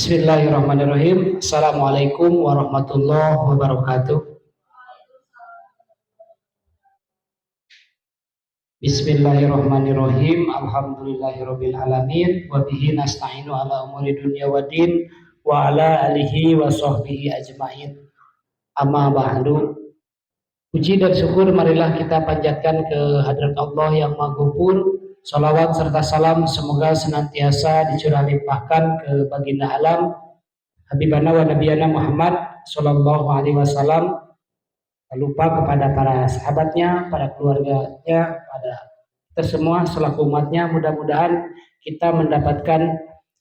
Bismillahirrahmanirrahim. Assalamualaikum warahmatullahi wabarakatuh. Bismillahirrahmanirrahim. Alhamdulillahirabbil alamin wa bihi nasta'inu ala umuri dunya waddin wa ala alihi wa sahbihi ajmain. Amma ba'du. Puji dan syukur marilah kita panjatkan ke hadrat Allah yang Maha Ghafur. Salawat serta salam semoga senantiasa dicurah limpahkan ke baginda alam Habibana wa Nabiyana Muhammad Sallallahu Alaihi Wasallam, lupa kepada para sahabatnya, para keluarganya, pada kita semua selaku umatnya. Mudah-mudahan kita mendapatkan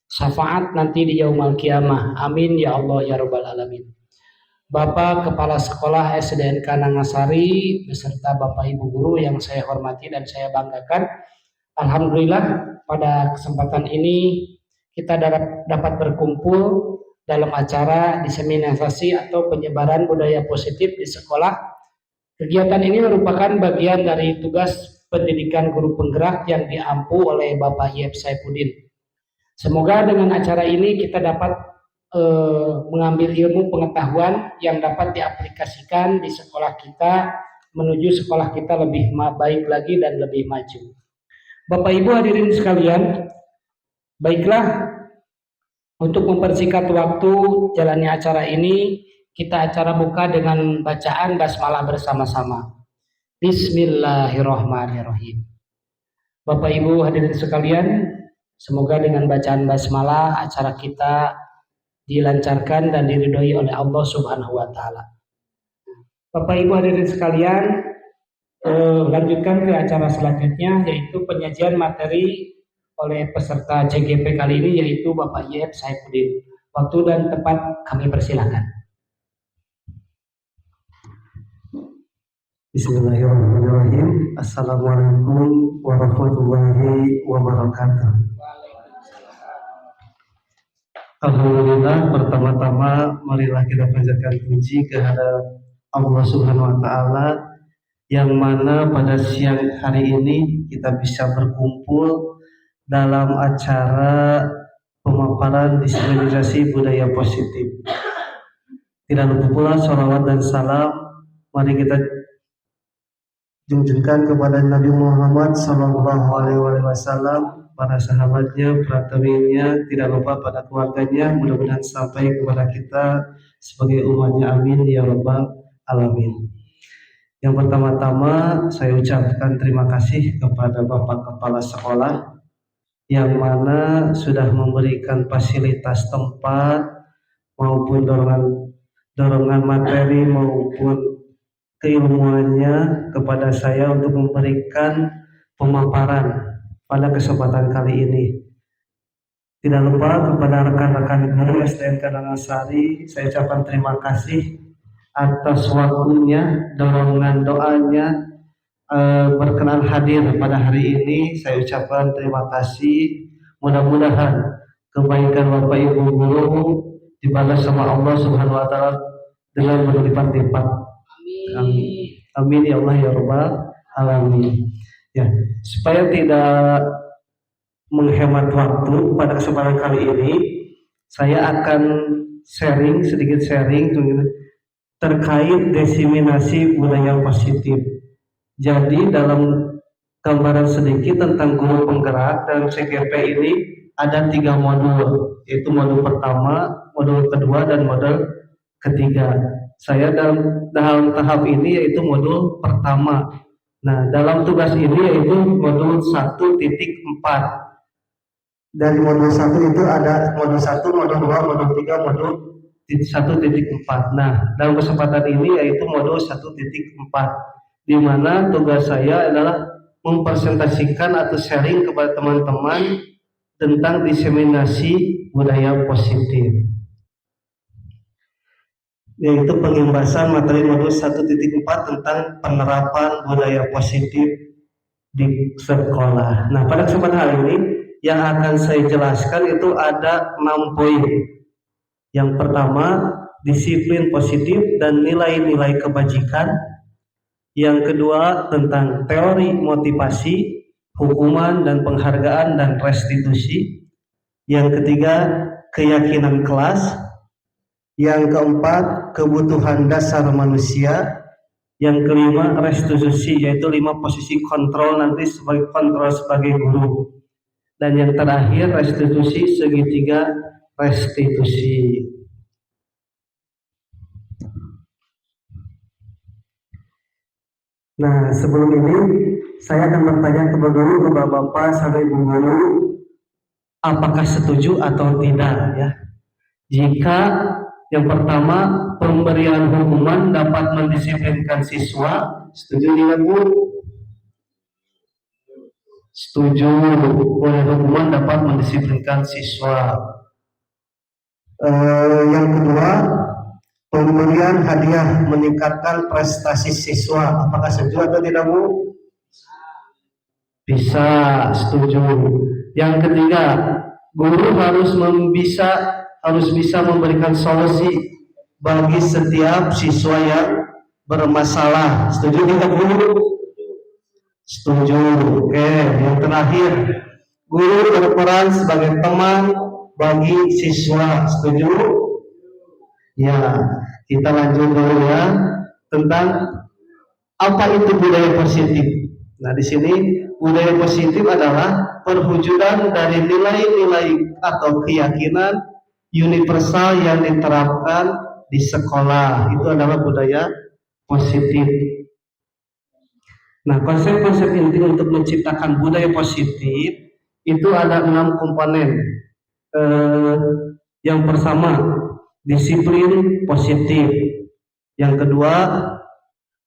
syafaat nanti di yaumul kiamah. Amin ya Allah ya Rabbal Alamin. Bapak Kepala Sekolah SDNK Nangasari beserta Bapak Ibu Guru yang saya hormati dan saya banggakan, alhamdulillah pada kesempatan ini kita dapat berkumpul dalam acara diseminasi atau penyebaran budaya positif di sekolah. Kegiatan ini merupakan bagian dari tugas pendidikan guru penggerak yang diampu oleh Bapak Yep Saifuddin. Semoga dengan acara ini kita dapat mengambil ilmu pengetahuan yang dapat diaplikasikan di sekolah kita menuju sekolah kita lebih baik lagi dan lebih maju. Bapak Ibu hadirin sekalian, baiklah, untuk mempersingkat waktu jalannya acara ini, kita acara buka dengan bacaan basmalah bersama-sama. Bismillahirrahmanirrahim. Bapak Ibu hadirin sekalian, semoga dengan bacaan basmalah acara kita dilancarkan dan diridhoi oleh Allah Subhanahu wa taala. Bapak Ibu hadirin sekalian, lanjutkan ke acara selanjutnya, yaitu penyajian materi oleh peserta CGP kali ini, yaitu Bapak Yep Saifuddin. Waktu dan tempat kami persilakan. Bismillahirrahmanirrahim. Assalamualaikum warahmatullahi wabarakatuh. Alhamdulillah, pertama-tama marilah kita panjatkan puji kehadap Allah Subhanahu wa taala yang mana pada siang hari ini kita bisa berkumpul dalam acara pemaparan diseminasi budaya positif. Tidak lupa pula sholawat dan salam mari kita junjungkan kepada Nabi Muhammad Sallallahu Alaihi Wasallam, para sahabatnya, prataminya, tidak lupa pada keluarganya. Mudah-mudahan sampai kepada kita sebagai umatnya. Amin ya Rabbal Alamin. Yang pertama-tama saya ucapkan terima kasih kepada Bapak Kepala Sekolah yang mana sudah memberikan fasilitas tempat maupun dorongan materi maupun keilmuannya kepada saya untuk memberikan pemaparan pada kesempatan kali ini. Tidak lupa kepada rekan-rekan guru SDNK Nangasari, saya ucapkan terima kasih atas waktunya, dorongan doanya, berkenan hadir pada hari ini. Saya ucapkan terima kasih. Mudah-mudahan kebaikan Bapak Ibu guru dibalas sama Allah Subhanahu wa taala dengan berlipat-lipat. Amin. Amin ya Allah ya Rabbal Alamin. Ya, supaya tidak menghemat waktu pada kesempatan kali ini, saya akan sedikit sharing terkait diseminasi budaya positif. Jadi dalam gambaran sedikit tentang guru penggerak dan CGP ini ada 3 modul, yaitu modul pertama, modul kedua, dan modul ketiga. Saya dalam tahap ini yaitu modul pertama. Nah, dalam tugas ini yaitu modul 1.4. Dari modul 1 itu ada modul 1, modul 2, modul 3, modul 1.4. Nah, dalam kesempatan ini yaitu modul 1.4, di mana tugas saya adalah mempresentasikan atau sharing kepada teman-teman tentang diseminasi budaya positif, yaitu pengimbasan materi modul 1.4 tentang penerapan budaya positif di sekolah. Nah, pada kesempatan hari ini yang akan saya jelaskan itu ada 6 poin. Yang pertama, disiplin positif dan nilai-nilai kebajikan. Yang kedua, tentang teori motivasi, hukuman dan penghargaan dan restitusi. Yang ketiga, keyakinan kelas. Yang keempat, kebutuhan dasar manusia. Yang kelima, restitusi, yaitu 5 posisi kontrol nanti sebagai kontrol sebagai guru. Dan yang terakhir, restitusi segitiga restitusi. Nah, sebelum ini saya akan bertanya kepada Bapak-bapak sampai Ibu Guru, apakah setuju atau tidak ya? Jika yang pertama pemberian hukuman dapat mendisiplinkan siswa, setuju tidak Bu? Setuju, hukuman dapat mendisiplinkan siswa. Yang kedua, pemberian hadiah meningkatkan prestasi siswa, apakah setuju atau tidak Bu? Bisa, setuju. Yang ketiga, guru harus bisa memberikan solusi bagi setiap siswa yang bermasalah. Setuju tidak guru? Setuju. Oke, yang terakhir, guru berperan sebagai teman bagi siswa. Setuju? Ya, kita lanjut dulu ya tentang apa itu budaya positif. Nah, di sini budaya positif adalah perwujudan dari nilai-nilai atau keyakinan universal yang diterapkan di sekolah. Itu adalah budaya positif. Nah, konsep-konsep inti untuk menciptakan budaya positif itu ada 6 komponen. Yang pertama, disiplin positif. Yang kedua,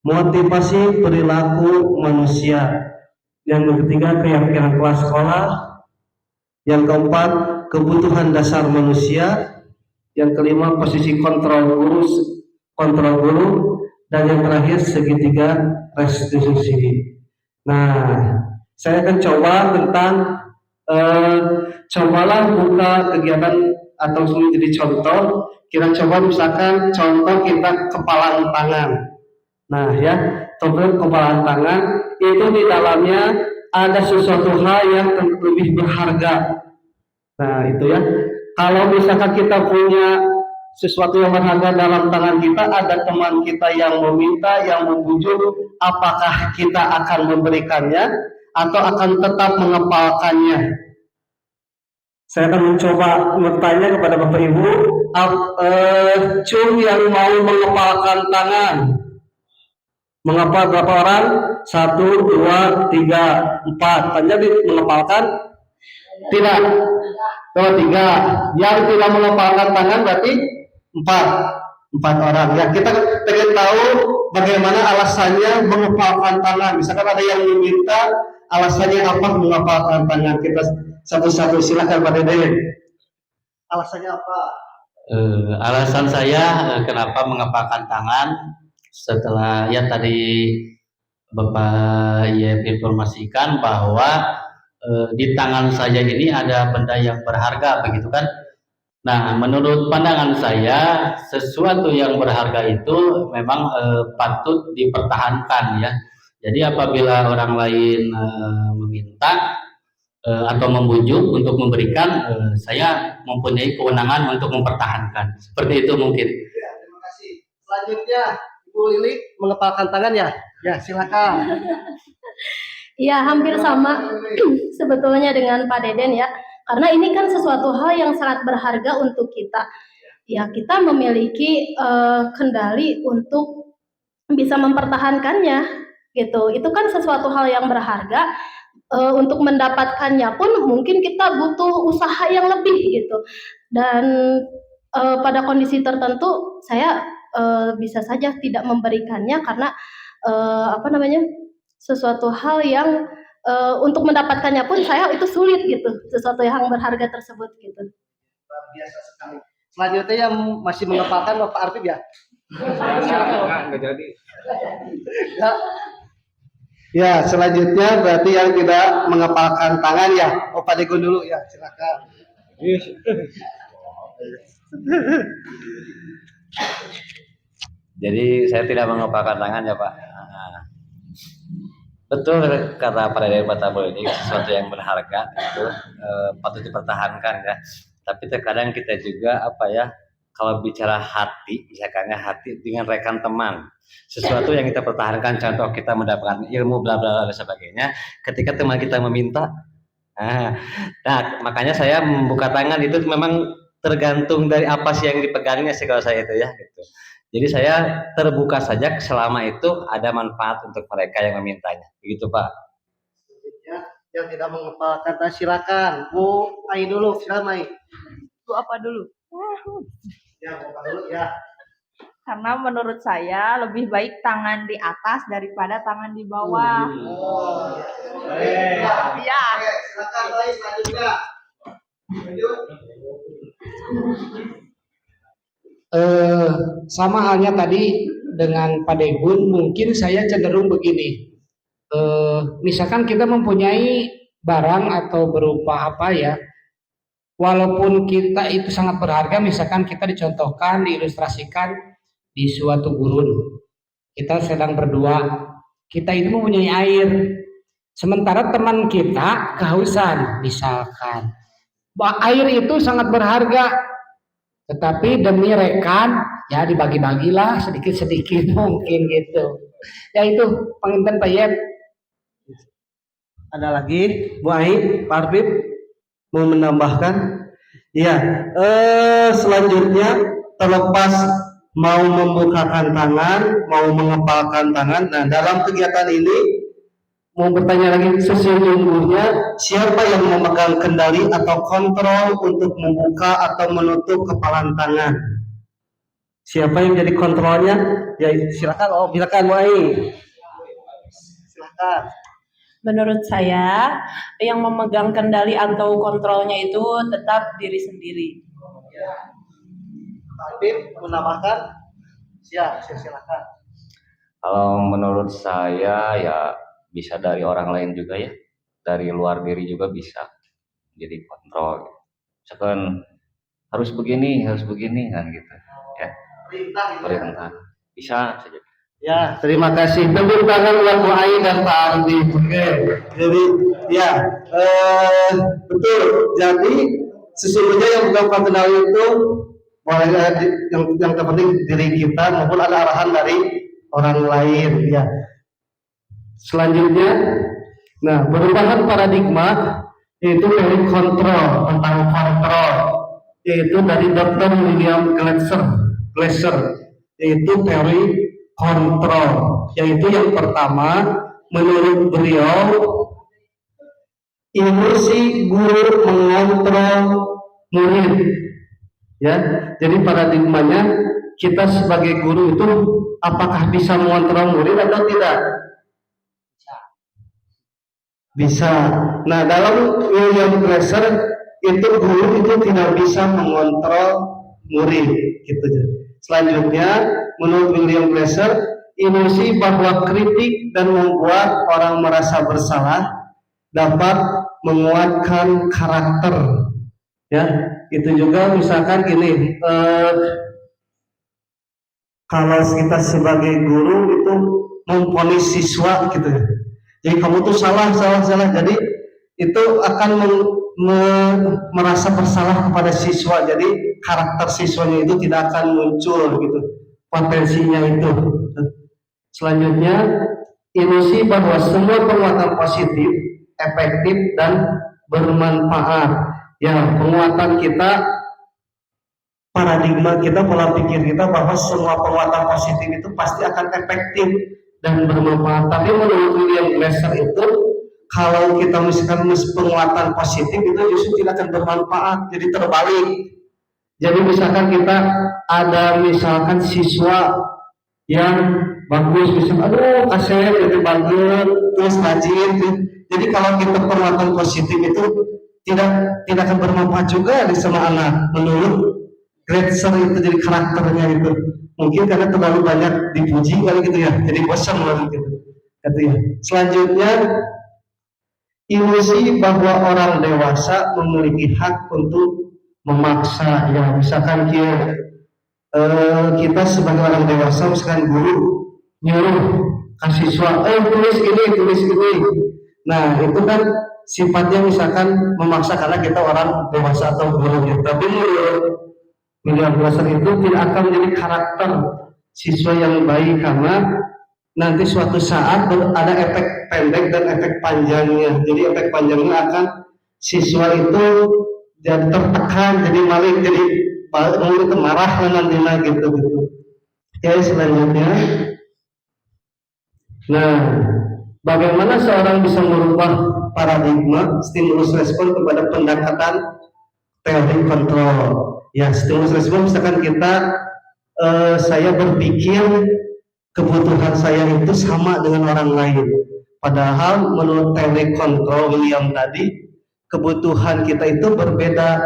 motivasi perilaku manusia. Yang ketiga, keyakinan kelas sekolah. Yang keempat, kebutuhan dasar manusia. Yang kelima, posisi kontrol guru. Dan yang terakhir, segitiga restitusi. Nah, saya akan coba tentang cobalah buka kegiatan atau menjadi contoh. Kita coba misalkan contoh kita kepalan tangan. Nah ya, contoh kepalan tangan itu di dalamnya ada sesuatu hal yang lebih berharga. Nah itu ya, kalau misalkan kita punya sesuatu yang berharga dalam tangan kita, ada teman kita yang meminta, yang membujuk, apakah kita akan memberikannya atau akan tetap mengepalkannya? Saya akan mencoba bertanya kepada Bapak Ibu, cum yang mau mengepalkan tangan. Mengepal berapa orang? 1, 2, 3, 4. Tanya mengepalkan? Tidak. 2, 3. Yang tidak mengepalkan tangan berarti 4 orang. Ya, kita pengen tahu bagaimana alasannya mengepalkan tangan. Misalkan ada yang meminta, alasannya apa mengepalkan tangan? Kita satu-satu, silakan Pak Dede. Alasannya apa? Alasan saya kenapa mengepalkan tangan setelah ya tadi Bapak informasikan bahwa di tangan saya ini ada benda yang berharga, begitu kan? Nah, menurut pandangan saya sesuatu yang berharga itu memang patut dipertahankan ya. Jadi apabila orang lain meminta atau membujuk untuk memberikan, saya mempunyai kewenangan untuk mempertahankan. Seperti itu mungkin. Ya, terima kasih. Selanjutnya Ibu Lili mengepalkan tangan ya. Ya, silakan. Ya, hampir sama sebetulnya dengan Pak Deden ya. Karena ini kan sesuatu hal yang sangat berharga untuk kita. Ya, kita memiliki kendali untuk bisa mempertahankannya gitu. Itu kan sesuatu hal yang berharga. Untuk mendapatkannya pun mungkin kita butuh usaha yang lebih gitu, dan pada kondisi tertentu saya bisa saja tidak memberikannya karena sesuatu hal yang untuk mendapatkannya pun saya itu sulit gitu, sesuatu yang berharga tersebut gitu. Biasa sekali. Selanjutnya yang masih mengepalkan Bapak Arif ya. Enggak jadi. Ya, selanjutnya berarti yang tidak mengepalkan tangan ya. Pak Dego dulu ya, silakan. Jadi saya tidak mengepalkan tangan ya Pak. Betul kata Pak Dede Batabul, ini sesuatu yang berharga itu patut dipertahankan ya. Tapi terkadang kita juga kalau bicara hati, misalkannya hati dengan rekan teman, sesuatu yang kita pertahankan, contoh kita mendapatkan ilmu bla bla bla dan sebagainya, ketika teman kita meminta, nah makanya saya membuka tangan itu memang tergantung dari apa sih yang dipegangnya sih kalau saya itu ya gitu. Jadi saya terbuka saja selama itu ada manfaat untuk mereka yang memintanya, begitu Pak. Yang tidak menghafal kata silakan Bu Mai dulu, silakan Mai. Bu apa dulu? Ya, apa dulu ya. Karena menurut saya lebih baik tangan di atas daripada tangan di bawah. Oh, Iya. silakan Mai selanjutnya. Sama halnya tadi dengan Pak Degun, mungkin saya cenderung begini. Misalkan kita mempunyai barang atau berupa apa ya, walaupun kita itu sangat berharga, misalkan kita dicontohkan, diilustrasikan di suatu gurun, kita sedang berdua, kita itu mempunyai air, sementara teman kita kehausan, misalkan air itu sangat berharga, tetapi demi rekan ya dibagi-bagilah sedikit-sedikit mungkin gitu. Ya itu penginten Pak Yep. Ada lagi Bu Ai, Pak Arbib mau menambahkan? Iya, selanjutnya terlepas mau membukakan tangan, mau mengepalkan tangan. Nah, dalam kegiatan ini mau bertanya lagi, sesungguhnya siapa yang memegang kendali atau kontrol untuk membuka atau menutup kepalan tangan? Siapa yang jadi kontrolnya? Ya silakan, silakan Bu Ai. Silakan. Menurut saya, yang memegang kendali atau kontrolnya itu tetap diri sendiri. Pak Habib menambahkan? Silakan. Kalau menurut saya ya bisa dari orang lain juga ya, dari luar diri juga bisa jadi kontrol. Misalkan harus begini kan gitu ya. Perintah. Bisa saja. Ya, terima kasih. Tepuk tangan buat Bu Ai dan Pak Andi. Oke. Jadi ya, betul. Jadi sesungguhnya yang bukan kendali itu boleh yang terpenting diri kita maupun ada arahan dari orang lain. Ya. Selanjutnya, nah perubahan paradigma yaitu dari kontrol tentang kontrol, yaitu dari Dr. William Glasser, yaitu teori kontrol, yaitu yang pertama menurut beliau ilusi guru mengontrol murid ya. Jadi paradigmanya kita sebagai guru itu apakah bisa mengontrol murid atau tidak? Bisa. Nah, dalam William Glasser itu guru itu tidak bisa mengontrol murid gitu. Selanjutnya, menurut William Glasser, ilusi bahwa kritik dan membuat orang merasa bersalah dapat menguatkan karakter. Ya, itu juga misalkan gini, kalau kita sebagai guru itu memvonis siswa gitu ya. Jadi kamu tuh salah. Jadi itu akan merasa bersalah kepada siswa. Jadi karakter siswanya itu tidak akan muncul gitu, potensinya itu. Selanjutnya, ilusi bahwa semua penguatan positif, efektif dan bermanfaat. Ya, penguatan kita, paradigma kita, pola pikir kita bahwa semua penguatan positif itu pasti akan efektif dan bermanfaat. Tapi menurut William Glasser itu, kalau kita misalkan penguatan positif itu justru tidak akan bermanfaat, jadi terbalik. Jadi misalkan kita ada misalkan siswa yang bagus, misalkan aduh kasih itu bagus, terus rajin. Jadi kalau kita penguatan positif itu tidak akan bermanfaat juga di sama anak. Menurut Glasser itu jadi karakternya itu mungkin karena terlalu banyak dipuji kali gitu ya, jadi bosan gitu. Katanya. Selanjutnya, ilusi bahwa orang dewasa memiliki hak untuk memaksa, ya misalkan kita sebagai orang dewasa, misalkan guru nyuruh ke siswa, tulis ini. Nah itu kan sifatnya misalkan memaksa karena kita orang dewasa atau guru gitu. Tapi menurut dasar itu tidak akan menjadi karakter siswa yang baik karena nanti suatu saat ada efek pendek dan efek panjangnya. Jadi efek panjangnya akan siswa itu jadi tertekan, jadi maling, jadi mulut marah nantinya gitu. Oke, selanjutnya. Nah, bagaimana seorang bisa merubah paradigma stimulus respon kepada pendekatan teori kontrol? Ya, stimulus respon misalkan saya berpikir kebutuhan saya itu sama dengan orang lain. Padahal menurut teori kontrol William tadi, kebutuhan kita itu berbeda.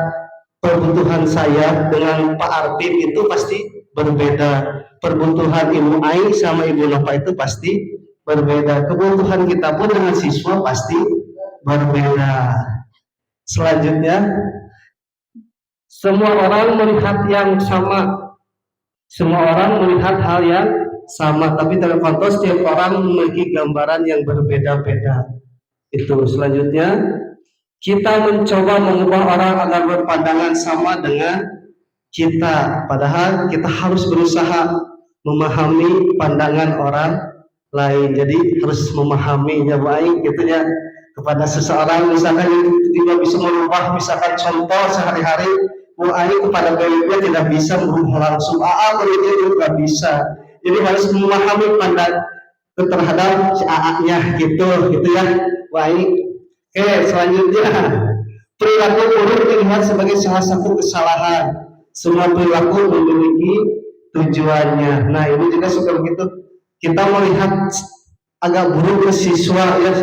Kebutuhan saya dengan Pak Arfin itu pasti berbeda. Kebutuhan Ibu Ai sama Ibu Nova itu pasti berbeda. Kebutuhan kita pun dengan siswa pasti berbeda. Selanjutnya, semua orang melihat yang sama. Semua orang melihat hal yang sama, tapi dalam konteks setiap orang memiliki gambaran yang berbeda-beda. Itu selanjutnya, kita mencoba mengubah orang agar berpandangan sama dengan kita, padahal kita harus berusaha memahami pandangan orang lain. Jadi harus memahaminya baik gitu ya. Kepada seseorang misalkan yang tidak bisa merubah, misalkan contoh sehari-hari, mulai kepada bayinya tidak bisa merubah langsung, itu juga bisa. Jadi harus memahami pandangan terhadap si AA-nya gitu ya. Baik. Oke, selanjutnya, perilaku buruk dilihat sebagai salah satu kesalahan. Semua perilaku memiliki tujuannya. Nah, ini juga suka begitu. Kita melihat agak buruk ke siswa ya.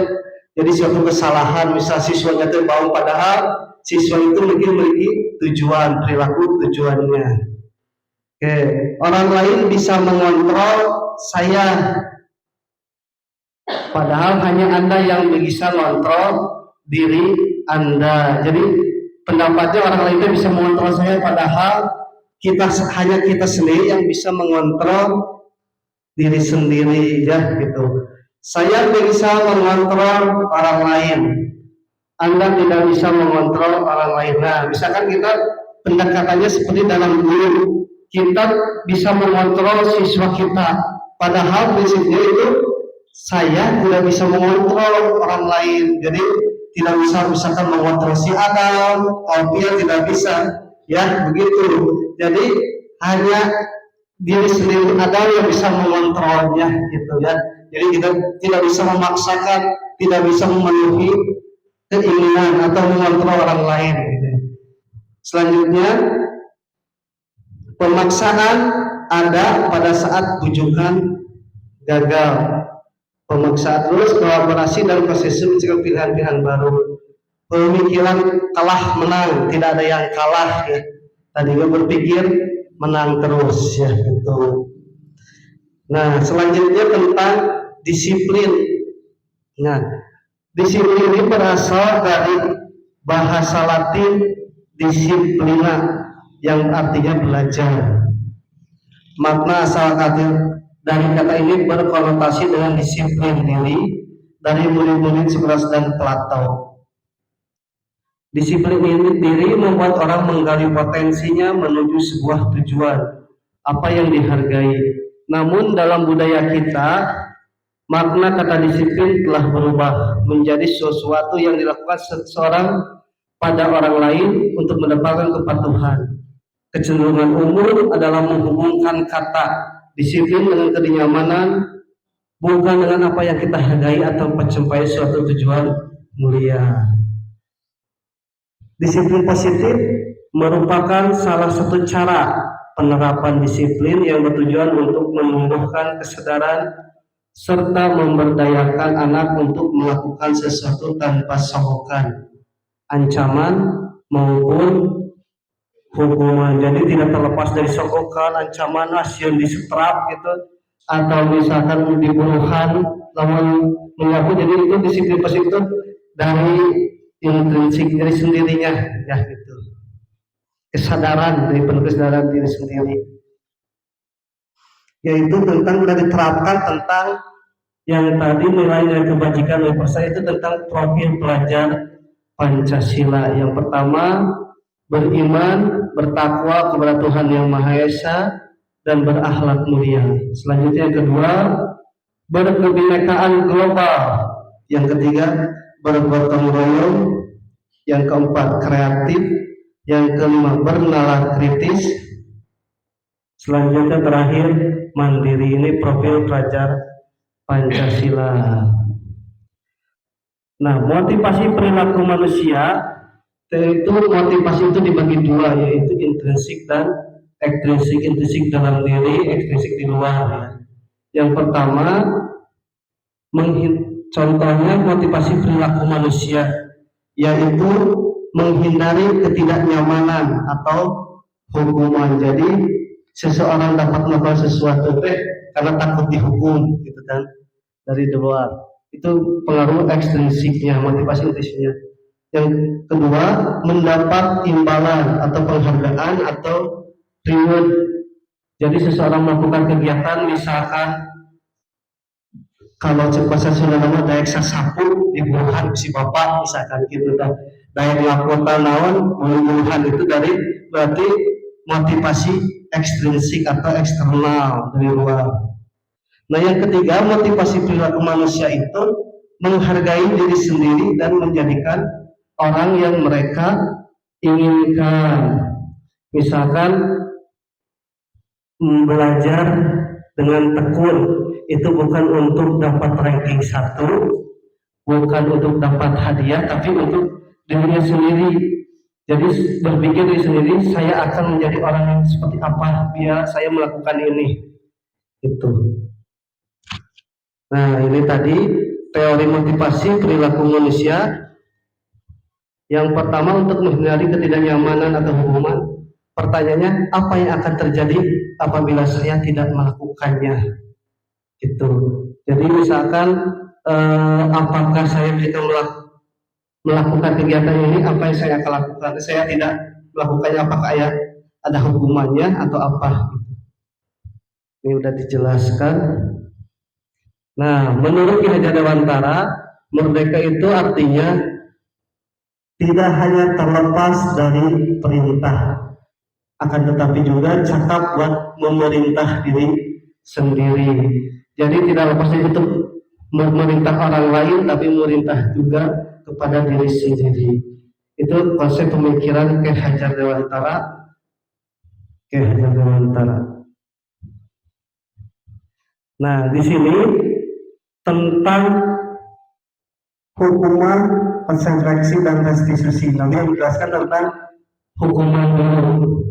Jadi suatu kesalahan, misal siswanya terbawa, padahal siswa itu memiliki tujuan, perilaku tujuannya. Oke, orang lain bisa mengontrol saya, padahal hanya Anda yang bisa mengontrol diri Anda. Jadi pendapatnya orang lain itu bisa mengontrol saya, padahal hanya kita sendiri yang bisa mengontrol diri sendiri ya gitu. Saya bisa mengontrol orang lain, Anda tidak bisa mengontrol orang lain. Nah, misalkan kita pendekatannya seperti dalam guru, kita bisa mengontrol siswa kita, padahal prinsipnya itu saya tidak bisa mengontrol orang lain. Jadi tidak bisa misalkan mengontrol si Adam, Alpia tidak bisa, ya begitu. Jadi hanya diri sendiri Adam yang bisa mengontrolnya, gitu ya. Jadi kita tidak bisa memaksakan, tidak bisa memenuhi keinginan atau mengontrol orang lain. Gitu. Selanjutnya, pemaksaan ada pada saat bujukan gagal. Pemaksaan terus kolaborasi dan proses mencari pilihan-pilihan baru. Pemikiran kalah menang, tidak ada yang kalah ya. Tadinya berpikir menang terus ya gitu. Nah, selanjutnya tentang disiplin. Nah, disiplin ini berasal dari bahasa Latin disiplina yang artinya belajar. Makna asal dari kata ini berkonotasi dengan disiplin diri dari murid-murid Socrates dan Plato. Disiplin ini diri membuat orang menggali potensinya menuju sebuah tujuan, apa yang dihargai. Namun dalam budaya kita, makna kata disiplin telah berubah menjadi sesuatu yang dilakukan seseorang pada orang lain untuk mendapatkan kepatuhan. Kecenderungan umum adalah menghubungkan kata disiplin dengan kenyamanan, bukan dengan apa yang kita hargai atau mencapai suatu tujuan mulia. Disiplin positif merupakan salah satu cara penerapan disiplin yang bertujuan untuk menumbuhkan kesadaran serta memberdayakan anak untuk melakukan sesuatu tanpa sogokan, ancaman maupun hukuman. Jadi tidak terlepas dari sogokan, ancaman, hasil disetrap gitu, atau misalkan dibunuhan lawan mengaku. Jadi itu disiplin positif itu dari intrinsik diri sendirinya ya gitu, kesadaran dari kesadaran diri sendiri, yaitu tentang sudah diterapkan tentang yang tadi nilai kebajikan universal itu tentang profil pelajar Pancasila. Yang pertama, beriman, bertakwa kepada Tuhan Yang Maha Esa dan berakhlak mulia. Selanjutnya yang kedua, berkebinekaan global. Yang ketiga, bergotong royong. Yang keempat, kreatif. Yang kelima, bernalar kritis. Selanjutnya terakhir, mandiri. Ini profil pelajar Pancasila. Nah, motivasi perilaku manusia itu motivasi itu dibagi dua, yaitu intrinsik dan ekstrinsik. Intrinsik dalam diri, ekstrinsik di luar. Yang pertama, contohnya motivasi perilaku manusia, yaitu menghindari ketidaknyamanan atau hukuman. Jadi seseorang dapat melakukan sesuatu karena takut dihukum, gitu kan, dari luar. Itu pengaruh ekstrinsiknya, motivasi intrinsiknya. Yang kedua, mendapat imbalan atau penghargaan atau reward. Jadi seseorang melakukan kegiatan, misalkan kalau bahasa Sunda nama daek sasapu di Wuhan si bapak, misalkan gitu dah. Daek lakukan naon Wuhan itu dari berarti motivasi ekstrinsik atau eksternal dari luar. Nah, yang ketiga, motivasi perilaku manusia itu menghargai diri sendiri dan menjadikan orang yang mereka inginkan. Misalkan belajar dengan tekun, itu bukan untuk dapat ranking 1, bukan untuk dapat hadiah, tapi untuk dirinya sendiri. Jadi berpikir diri sendiri, saya akan menjadi orang yang seperti apa biar saya melakukan ini. Itu. Nah, ini tadi teori motivasi perilaku manusia. Yang pertama, untuk menghindari ketidaknyamanan atau hukuman. Pertanyaannya, apa yang akan terjadi apabila saya tidak melakukannya? Gitu. Jadi misalkan apakah saya bisa melakukan kegiatan ini, apa yang saya akan lakukan? Saya tidak melakukannya, apakah ada hukumannya atau apa? Ini udah dijelaskan. Nah, menurut Ki Hajar Dewantara, merdeka itu artinya tidak hanya terlepas dari perintah, akan tetapi juga cakap buat memerintah diri sendiri. Jadi tidak lepas dari itu memerintah orang lain, tapi memerintah juga kepada diri sendiri. Itu konsep pemikiran Ki Hajar Dewantara. Ki Hajar Dewantara. Nah, di sini tentang hukuman, konsekuensi dan restitusi. Nabi menjelaskan tentang hukuman dulu,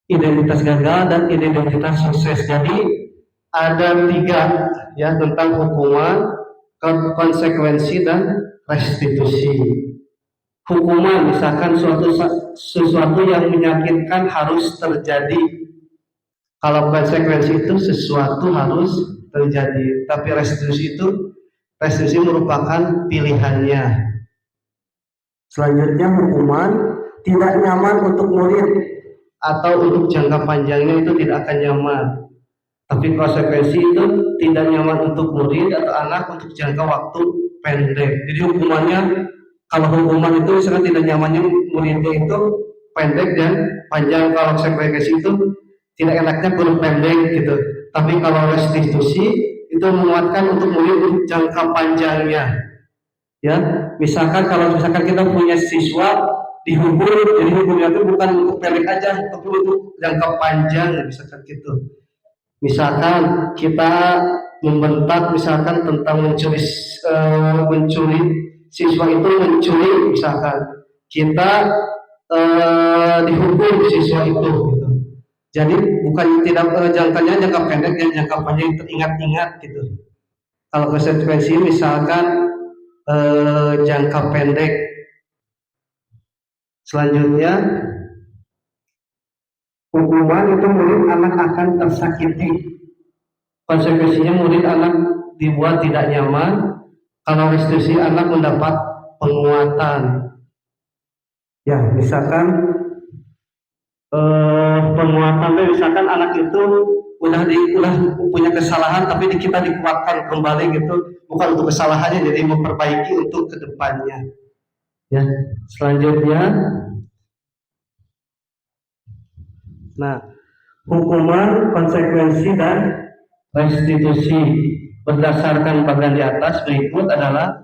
identitas gagal dan identitas sukses. Jadi ada 3 ya, tentang hukuman, konsekuensi dan restitusi. Hukuman misalkan sesuatu yang menyakitkan harus terjadi. Kalau konsekuensi itu sesuatu harus terjadi, tapi restitusi merupakan pilihannya. Selanjutnya hukuman tidak nyaman untuk murid atau untuk jangka panjangnya itu tidak akan nyaman. Tapi konsekuensi itu tidak nyaman untuk murid atau anak untuk jangka waktu pendek. Jadi hukumannya, kalau hukuman itu misalkan tidak nyamannya muridnya itu pendek dan panjang, kalau konsekuensi itu tidak enaknya kurang pendek gitu. Tapi kalau restitusi itu menguatkan untuk murid jangka panjangnya. Ya, misalkan kalau kita punya siswa dihukum, jadi hukumnya itu bukan untuk pendek aja, tapi untuk jangka panjang, misalkan gitu. Misalkan kita membentak misalkan tentang mencuri, siswa itu mencuri, misalkan kita dihukum siswa itu gitu. Jadi bukan tidak jangkanya jangka pendek dan jangka panjang teringat-ingat gitu. Kalau konsekuensi misalkan jangka pendek. Selanjutnya hukuman itu murid anak akan tersakiti. Konsekuensinya murid anak dibuat tidak nyaman. Kalau restitusi anak mendapat penguatan. Ya, misalkan penguatan, misalkan anak itu udah punya kesalahan, tapi kita dikuatkan kembali gitu, bukan untuk kesalahannya, jadi memperbaiki untuk kedepannya. Ya, selanjutnya, nah, hukuman, konsekuensi dan restitusi berdasarkan bagian di atas berikut adalah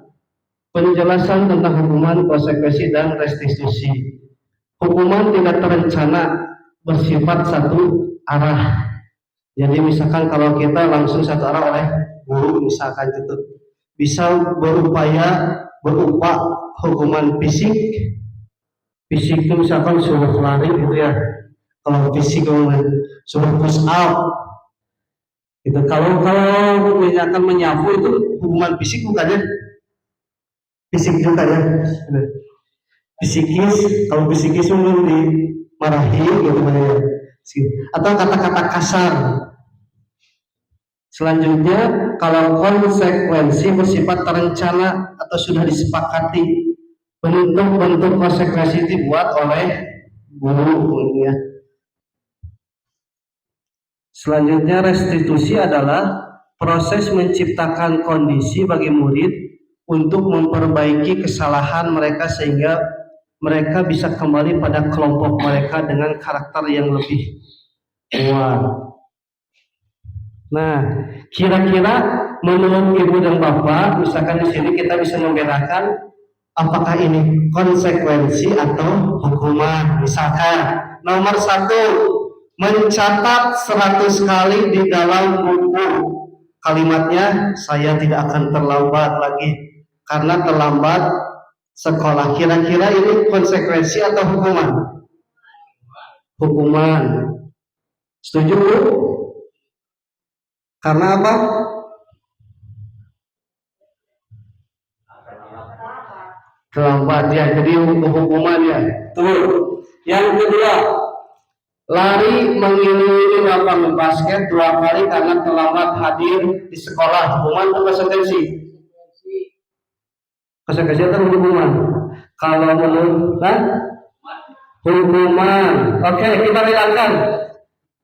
penjelasan tentang hukuman, konsekuensi dan restitusi. Hukuman tidak terencana bersifat satu arah. Jadi misalkan kalau kita langsung satu arah oleh guru misalkan gitu, bisa berupa hukuman fisik. Fisik itu misalkan suruh lari gitu ya. Kalau fisik suruh push up. Gitu. Kalau misalkan menyapu itu hukuman fisik bukannya? Fisik juga ya. Fisikis, kalau fisikis belum dimarahi gitu ya. Atau kata-kata kasar. Selanjutnya, kalau konsekuensi bersifat terencana atau sudah disepakati, bentuk-bentuk konsekuensi dibuat oleh guru ya. Selanjutnya, restitusi adalah proses menciptakan kondisi bagi murid untuk memperbaiki kesalahan mereka sehingga mereka bisa kembali pada kelompok mereka dengan karakter yang lebih kuat. Nah, kira-kira menurut Ibu dan Bapak, misalkan di sini kita bisa membedakan apakah ini konsekuensi atau hukuman. Misalkan nomor 1, mencatat 100 kali di dalam buku. Kalimatnya, saya tidak akan terlambat lagi karena terlambat sekolah. Kira-kira ini konsekuensi atau hukuman? Hukuman. Setuju, Bu? Karena apa? Terlambat ya, jadi hukuman ya. Tuh. Yang kedua, lari mengelilingi lapangan basket 2 kali karena terlambat hadir di sekolah. Hukuman atau konsekuensi? Konsekuensi atau hukuman? Kalau menurut hukuman. Oke, kita lihatkan.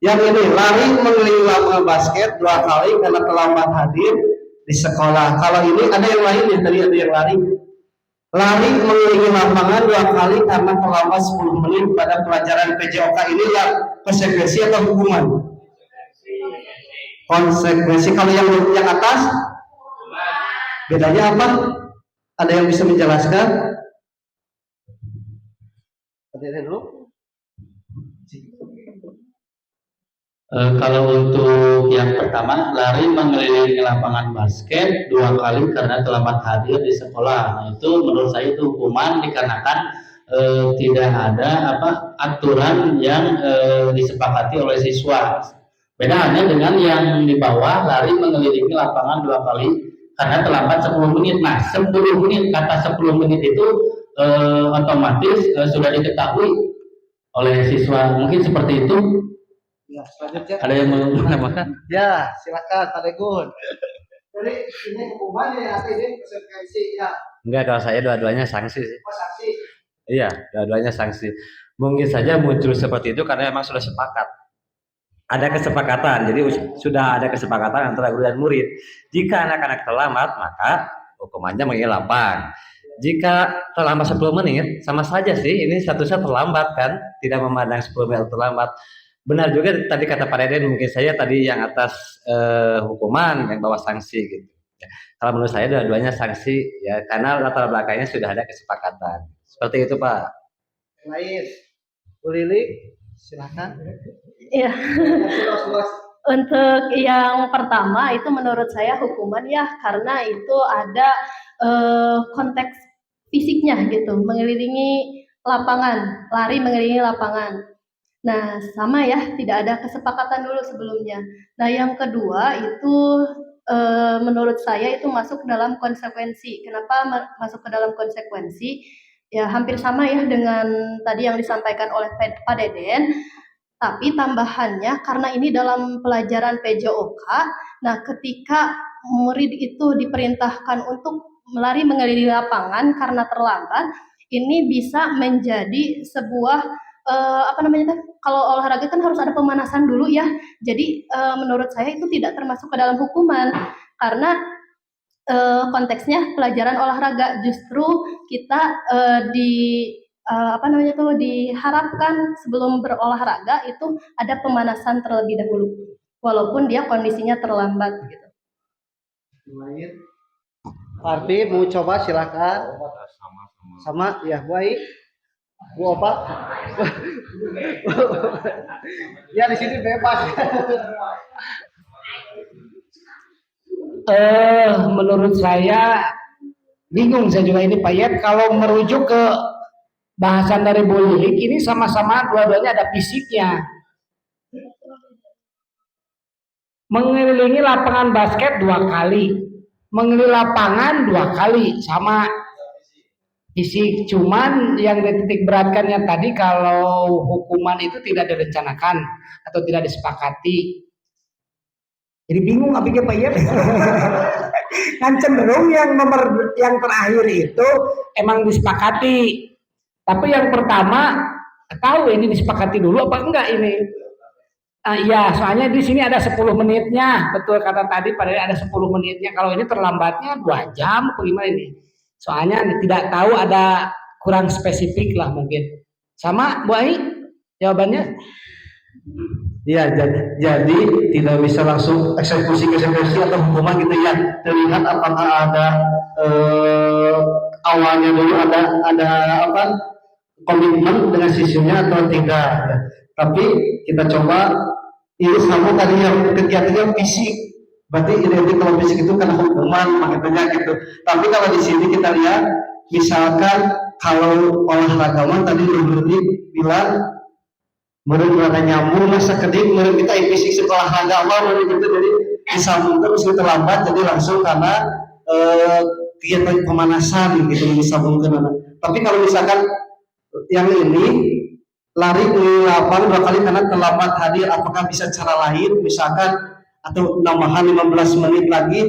Yang ini, lari mengelilingi lapangan basket 2 kali karena terlambat hadir di sekolah. Kalau ini ada yang lain ya, tadi ada yang lari. Lari mengelilingi lapangan 2 kali karena terlambat 10 menit pada pelajaran PJOK. Ini ya konsekuensi atau hukuman? Konsekuensi. Kalau yang atas, bedanya apa? Ada yang bisa menjelaskan? Ada dulu. Kalau untuk yang pertama, lari mengelilingi lapangan basket 2 kali karena terlambat hadir di sekolah. Nah, itu menurut saya itu hukuman dikarenakan tidak ada aturan yang disepakati oleh siswa. Beda halnya dengan yang di bawah, lari mengelilingi lapangan 2 kali karena terlambat 10 menit. Nah, 10 menit, kata 10 menit itu otomatis sudah diketahui oleh siswa. Mungkin seperti itu. Ya, selanjutnya. Ada yang mau menambahkan? Ya, silakan Pak Degun. Jadi ini hukuman ya atau ini konsekuensi ya? Enggak, kalau saya dua-duanya sanksi sih. Oh, sanksi. Iya, dua-duanya sanksi. Mungkin saja muncul seperti itu karena memang sudah sepakat. Ada kesepakatan, jadi sudah ada kesepakatan antara guru dan murid. Jika anak-anak terlambat, maka hukumannya mengelilingi lapang. Jika terlambat 10 menit, sama saja sih, ini statusnya terlambat kan, tidak memandang 10 menit terlambat. Benar juga tadi kata Pak Deden, mungkin saya tadi yang atas hukuman, yang bawah sanksi gitu. Ya, kalau menurut saya dua-duanya sanksi ya, karena latar belakangnya sudah ada kesepakatan. Seperti itu Pak. Lain, Bu Lili, silakan. Ya. Untuk yang pertama itu menurut saya hukuman ya, karena itu ada konteks fisiknya gitu, mengelilingi lapangan, lari mengelilingi lapangan. Nah, sama ya, tidak ada kesepakatan dulu sebelumnya. Nah, yang kedua itu menurut saya itu masuk dalam konsekuensi. Kenapa masuk ke dalam konsekuensi? Ya, hampir sama ya dengan tadi yang disampaikan oleh Pak Deden. Tapi tambahannya karena ini dalam pelajaran PJOK, nah ketika murid itu diperintahkan untuk lari mengelilingi lapangan karena terlambat, ini bisa menjadi sebuah kalau olahraga kan harus ada pemanasan dulu ya. Jadi menurut saya itu tidak termasuk ke dalam hukuman karena konteksnya pelajaran olahraga. Justru kita diharapkan sebelum berolahraga itu ada pemanasan terlebih dahulu, walaupun dia kondisinya terlambat gitu. Arfi mau coba silakan. Sama ya baik. Bu Opa. Ya di sini bebas. Menurut saya bingung saya juga ini Pak Yet, kalau merujuk ke bahasan dari Bu Lilik ini sama-sama dua-duanya ada fisiknya. Mengelilingi lapangan basket 2 kali, mengelilingi lapangan 2 kali, sama fisik. Cuman yang dititik beratkannya tadi kalau hukuman itu tidak direncanakan atau tidak disepakati. Jadi bingung apa Pak Yet. Kan cenderung yang terakhir itu emang disepakati. Tapi yang pertama tahu ini disepakati dulu apa enggak ini? Iya, soalnya di sini ada 10 menitnya. Betul kata tadi pada ada 10 menitnya. Kalau ini terlambatnya 2 jam apa gimana ini? Soalnya tidak tahu, ada kurang spesifik lah mungkin. Sama Bu Ai jawabannya? Ya, jadi tidak bisa langsung eksekusi atau hukuman gitu ya. Terlihat apakah ada awalnya dulu ada apa komitmen dengan siswanya atau tidak. Tapi kita coba ini sama tadi yang kegiatannya fisik. Berarti identik kalau fisik itu karena hukuman makanya gitu. Tapi kalau di sini kita lihat, misalkan kalau olahragawan tadi Nurdi bilang mereka nyambung masa kedik mereka kita fisik sekolah olahraga Allah gitu, jadi disambungkan meski terlambat jadi langsung karena kegiatan pemanasan gitu disambungkan. Tapi kalau misalkan yang ini lari ke lapangan 2 kali karena terlambat hadir, apakah bisa cara lain misalkan atau nambahan 15 menit lagi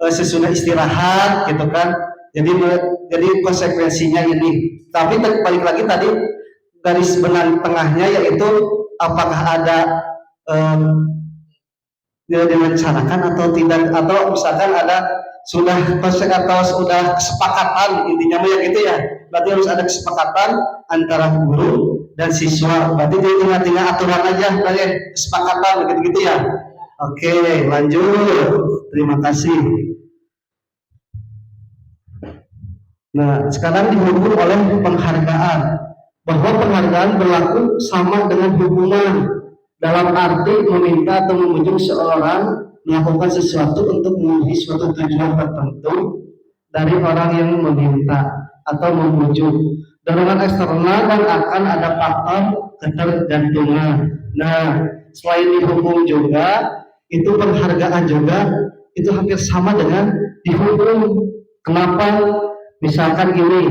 sesudah istirahat gitu kan. Jadi konsekuensinya ini. Tapi balik lagi tadi garis benang tengahnya yaitu apakah ada direncanakan atau tidak, atau misalkan ada sudah kesepakatan, intinya ya gitu ya. Berarti harus ada kesepakatan antara guru dan siswa. Berarti jadi tinggal aturan aja, kesepakatan gitu ya. Oke, lanjut. Terima kasih. Nah, sekarang dihubung oleh penghargaan, bahwa penghargaan berlaku sama dengan hukuman dalam arti meminta atau memujuk seorang melakukan sesuatu untuk memenuhi suatu tujuan tertentu dari orang yang meminta atau memujuk. Dorongan eksternal dan akan ada faktor ketergantungan. Nah, selain dihukum juga, itu penghargaan juga itu hampir sama dengan dihukum. Kenapa? Misalkan gini,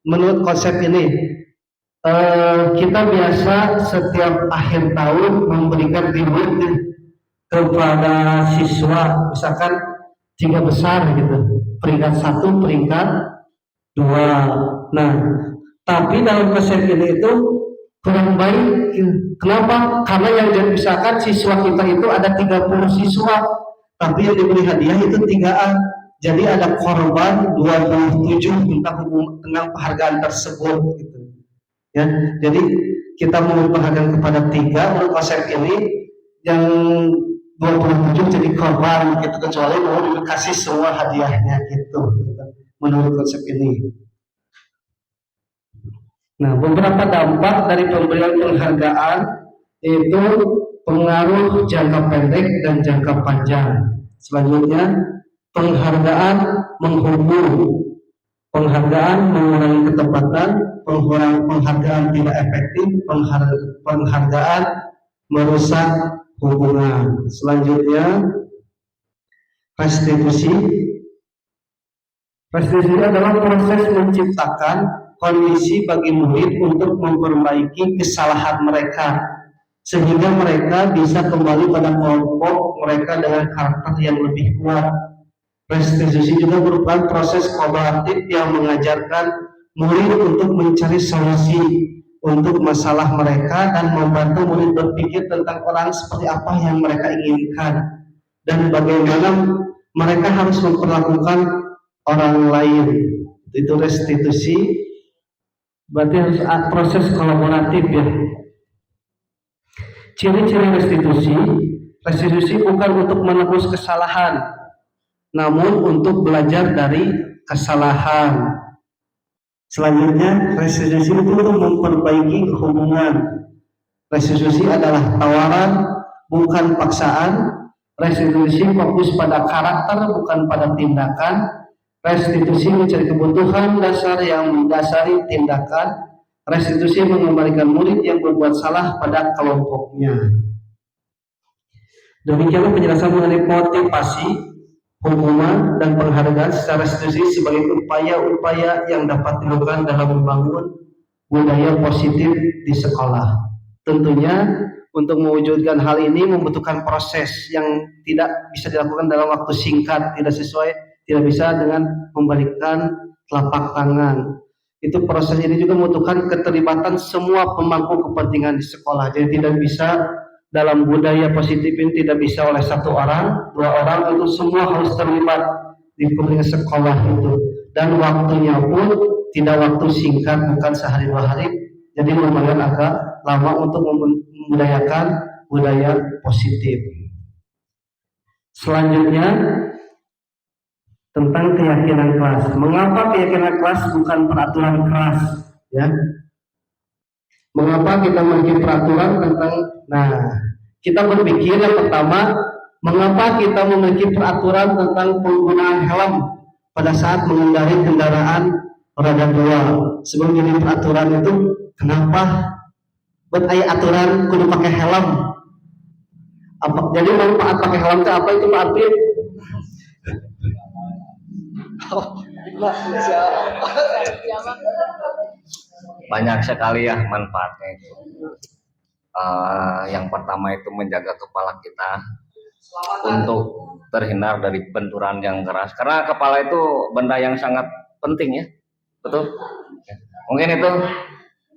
menurut konsep ini, kita biasa setiap akhir tahun memberikan reward kepada siswa, misalkan 3 besar gitu, peringkat 1, peringkat 2. Nah, tapi dalam konsep ini itu kurang baik. Kenapa? Karena yang misalkan siswa kita itu ada 30 siswa, tapi yang diberi hadiah itu 3-an. Jadi ada korban 27 tentang penghargaan tersebut gitu. Ya, jadi kita memberi penghargaan kepada 3 menurut konsep ini, yang 27 jadi korban gitu, kecuali mau dikasih semua hadiahnya gitu menurut konsep ini. Nah, beberapa dampak dari pemberian penghargaan itu pengaruh jangka pendek dan jangka panjang. Selanjutnya, penghargaan menghubung, penghargaan mengurangi ketepatan, penghargaan tidak efektif, penghargaan merusak hubungan. Selanjutnya, restitusi. Restitusi adalah proses menciptakan kondisi bagi murid untuk memperbaiki kesalahan mereka sehingga mereka bisa kembali pada kelompok mereka dengan karakter yang lebih kuat. Restitusi juga merupakan proses kolaboratif yang mengajarkan murid untuk mencari solusi untuk masalah mereka dan membantu murid berpikir tentang orang seperti apa yang mereka inginkan dan bagaimana mereka harus memperlakukan orang lain. Itu restitusi, berarti harus proses kolaboratif ya. Ciri-ciri restitusi bukan untuk menebus kesalahan, namun untuk belajar dari kesalahan. Selanjutnya, restitusi itu untuk memperbaiki hubungan. Restitusi adalah tawaran, bukan paksaan. Restitusi fokus pada karakter, bukan pada tindakan. Restitusi mencari kebutuhan dasar yang mendasari tindakan. Restitusi mengembalikan murid yang berbuat salah pada kelompoknya. Demikianlah penjelasan mengenai motivasi, hukuman, dan penghargaan secara restitusi sebagai upaya-upaya yang dapat dilakukan dalam membangun budaya positif di sekolah. Tentunya untuk mewujudkan hal ini membutuhkan proses yang tidak bisa dilakukan dalam waktu singkat, tidak bisa dengan membalikan telapak tangan. Itu proses ini juga membutuhkan keterlibatan semua pemangku kepentingan di sekolah. Jadi tidak bisa dalam budaya positif ini tidak bisa oleh satu orang, dua orang, itu semua harus terlibat di kepentingan sekolah itu. Dan waktunya pun tidak waktu singkat, bukan sehari dua hari. Jadi lumayan agak lama untuk membudayakan budaya positif. Selanjutnya tentang keyakinan kelas. Mengapa keyakinan kelas bukan peraturan keras? Ya. Mengapa kita memiliki peraturan tentang? Nah, kita berpikir yang pertama, mengapa kita memiliki peraturan tentang penggunaan helm pada saat mengendarai kendaraan roda dua? Sebelum jadi peraturan itu, kenapa buat aturan kudu pakai helm? Jadi manfaat pakai helm itu apa itu Pak Arfin? Banyak sekali ya manfaatnya itu. Yang pertama itu menjaga kepala kita untuk terhindar dari benturan yang keras. Karena kepala itu benda yang sangat penting ya, betul? Mungkin itu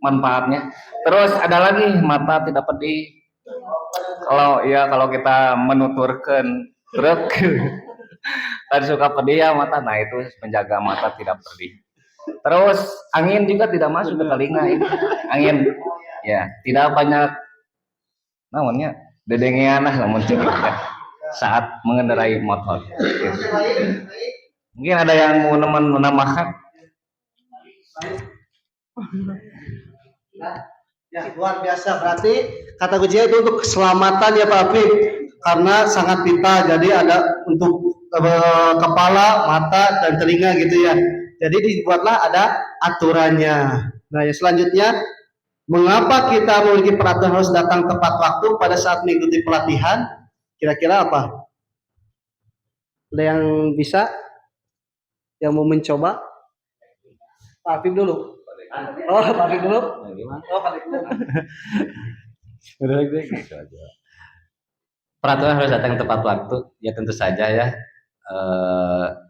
manfaatnya. Terus ada lagi mata tidak pedih. Kalau kita menuturkan truk tadi suka pedih ya mata, nah itu menjaga mata tidak pedih. Terus angin juga tidak masuk ke telinga ini. Angin ya tidak banyak namanya dedengean lah muncul saat mengendarai motor. Mungkin ada yang mau menambahkan? Ya, luar biasa. Berarti kata kuncinya itu untuk keselamatan ya Pak Afif, karena sangat vital. Jadi ada untuk kepala, mata, dan telinga gitu ya. Jadi dibuatlah ada aturannya. Nah, yang selanjutnya, mengapa kita memiliki peraturan harus datang tepat waktu pada saat mengikuti pelatihan? Kira-kira apa? Ada yang bisa? Yang mau mencoba? Pak Afif dulu. Oh, Pak Afif dulu. Oh, Pak Afif dulu. Peraturan harus datang tepat waktu. Ya tentu saja ya.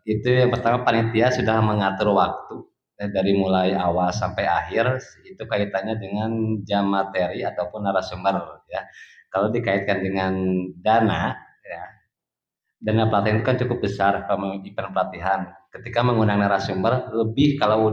Itu yang pertama, panitia sudah mengatur waktu dari mulai awal sampai akhir. Itu kaitannya dengan jam materi ataupun narasumber ya. Kalau dikaitkan dengan dana ya, dana pelatihan itu kan cukup besar kalau event pelatihan. Ketika menggunakan narasumber lebih, kalau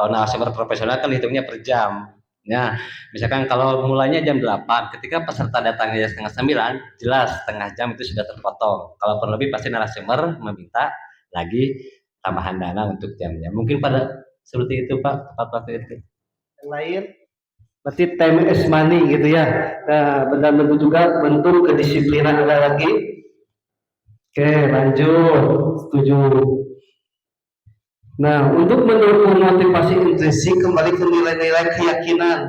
narasumber profesional kan hitungnya per jam. Ya, misalkan kalau mulainya jam 8, ketika peserta datangnya jam 8:30, jelas setengah jam itu sudah terpotong. Kalaupun lebih pasti narasumber meminta lagi tambahan dana untuk jamnya. Mungkin pada seperti itu Pak, tepat waktu itu. Yang lain, berarti time is money gitu ya. Nah, benar-benar juga bentuk kedisiplinan ada lagi. Oke, lanjut. Setuju. Nah, untuk mendukung motivasi intrinsik, kembali ke nilai-nilai keyakinan.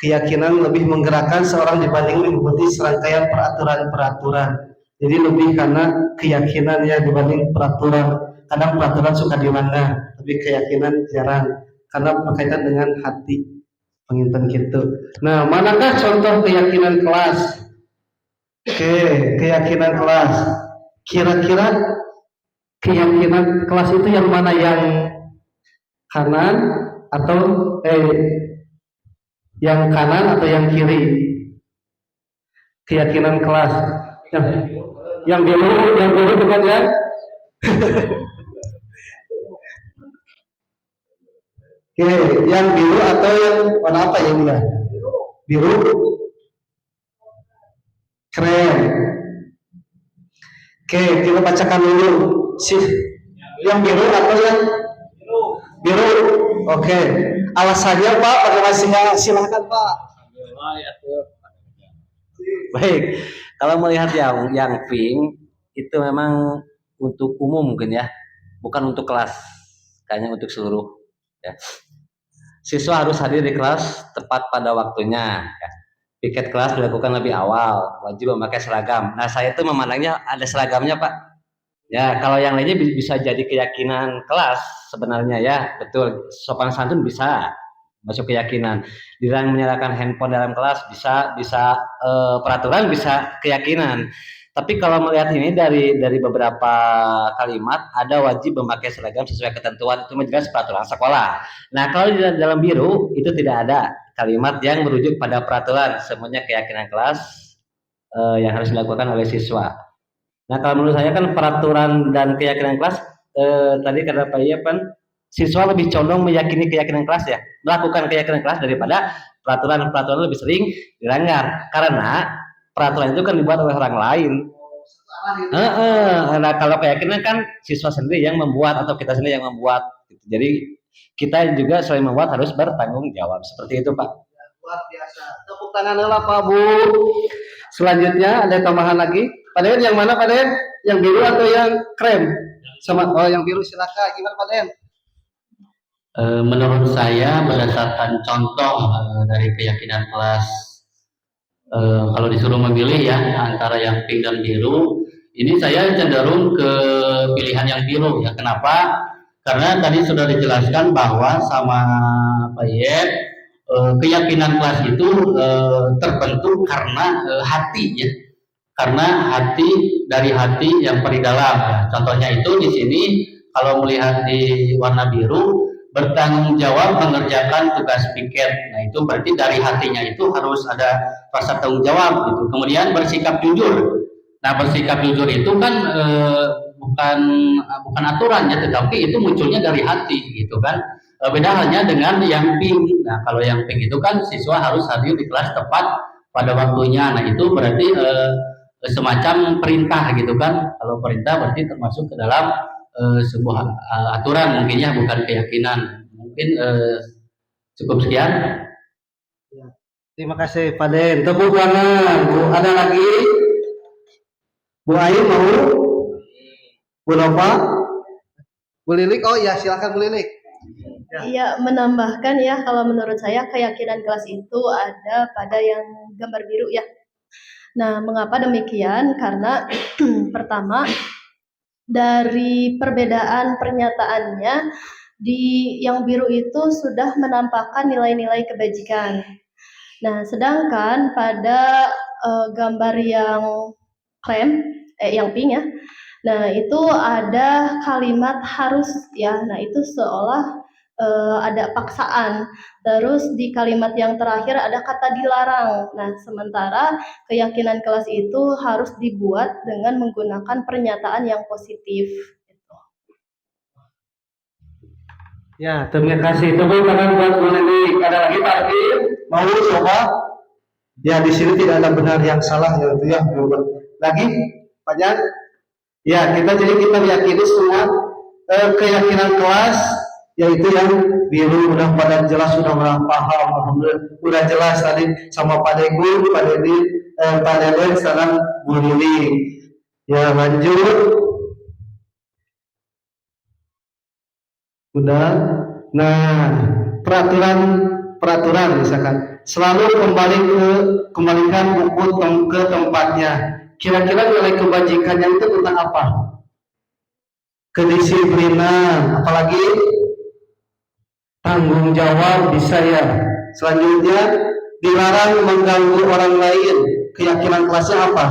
Keyakinan lebih menggerakkan seorang dibanding mengikuti serangkaian peraturan-peraturan. Jadi lebih karena keyakinan ya dibanding peraturan. Kadang peraturan suka dilanggar, tapi keyakinan jarang. Karena berkaitan dengan hati penginten gitu. Nah, manakah contoh keyakinan kelas? Oke, keyakinan kelas. Kira-kira keyakinan kelas itu yang mana, yang kanan atau yang kanan atau yang kiri? Keyakinan kelas yang biru bukan ya? Oke, yang biru atau yang warna apa yang dia? Biru. Keren. Oke, kita bacakan dulu. Yang biru atau yang biru? Oke. Alasannya Pak, bagaimana silahkan Pak. Baik, kalau melihat yang pink itu memang untuk umum mungkin ya, bukan untuk kelas, kayaknya untuk seluruh. Ya. Siswa harus hadir di kelas tepat pada waktunya. Ya. Piket kelas dilakukan lebih awal, wajib memakai seragam. Nah, saya itu memandangnya ada seragamnya Pak. Ya, kalau yang lainnya bisa jadi keyakinan kelas sebenarnya ya, betul. Sopan santun bisa masuk keyakinan. Dilarang menyalakan handphone dalam kelas bisa peraturan bisa keyakinan. Tapi kalau melihat ini dari beberapa kalimat ada wajib memakai seragam sesuai ketentuan, itu menjelaskan peraturan sekolah. Nah, kalau di dalam biru itu tidak ada kalimat yang merujuk pada peraturan, semuanya keyakinan kelas yang harus dilakukan oleh siswa. Nah, kalau menurut saya kan peraturan dan keyakinan kelas tadi kata Pak Iyapan, siswa lebih condong meyakini keyakinan kelas ya, melakukan keyakinan kelas daripada peraturan lebih sering dilanggar karena peraturan itu kan dibuat oleh orang lain. Nah, kalau keyakinan kan siswa sendiri yang membuat atau kita sendiri yang membuat. Jadi kita juga selain membuat harus bertanggung jawab. Seperti itu Pak. Luar biasa. Tepuk tangan lah Pak Bu. Selanjutnya ada tambahan lagi. Pak Den yang mana Pak Den? Yang biru atau yang krem? Sama yang biru silakan. Gimana Pak Den? Menurut saya berdasarkan contoh dari keyakinan kelas, kalau disuruh memilih ya antara yang pink dan biru, ini saya cenderung ke pilihan yang biru ya. Kenapa? Karena tadi sudah dijelaskan bahwa sama Pak Yep, keyakinan kelas itu terbentuk karena hati ya, karena dari hati yang paling dalam. Ya. Contohnya itu di sini kalau melihat di warna biru, bertanggung jawab mengerjakan tugas piket. Nah, itu berarti dari hatinya itu harus ada rasa tanggung jawab gitu. Kemudian bersikap jujur. Nah, bersikap jujur itu kan bukan aturan ya, tetapi itu munculnya dari hati gitu kan. Beda halnya dengan yang pink. Nah, kalau yang pink itu kan siswa harus hadir di kelas tepat pada waktunya. Nah, itu berarti semacam perintah gitu kan. Kalau perintah berarti termasuk ke dalam sebuah aturan mungkin ya, bukan keyakinan. Mungkin cukup sekian. Ya. Terima kasih Pak Den. Tepuk tangan. Bu, ada lagi? Bu Ain mau? Bu Nova? Bu Lilik? Oh ya, silakan Bu Lilik. Iya, menambahkan ya, kalau menurut saya keyakinan kelas itu ada pada yang gambar biru ya. Nah, mengapa demikian? Karena pertama, dari perbedaan pernyataannya, di yang biru itu sudah menampakkan nilai-nilai kebajikan. Nah, sedangkan pada gambar yang krem, yang pink ya, nah itu ada kalimat harus ya. Nah, itu seolah ada paksaan. Terus di kalimat yang terakhir ada kata dilarang. Nah, sementara keyakinan kelas itu harus dibuat dengan menggunakan pernyataan yang positif. Ya, terima kasih. Tepuk tangan buat Bu Lilik. Ada lagi Pak Ardi? Mau coba? Ya, di sini tidak ada benar yang salah ya, itu ya. Lagi, Pak Jan? Ya, kita meyakini semua keyakinan kelas, yaitu yang biru. Udah pada jelas, sudah paham, alhamdulillah. Udah jelas tadi sama Pak Degun, Pak Dedi, Pak Deden, sekarang Bu Lilik. Ya, lanjut. Udah. Nah, peraturan misalkan selalu kembalikan buku ke tempatnya. Kira-kira nilai kebajikannya itu tentang apa? Kedisiplinan, apalagi tanggung jawab bisa ya. Selanjutnya dilarang mengganggu orang lain. Keyakinan kelasnya apa?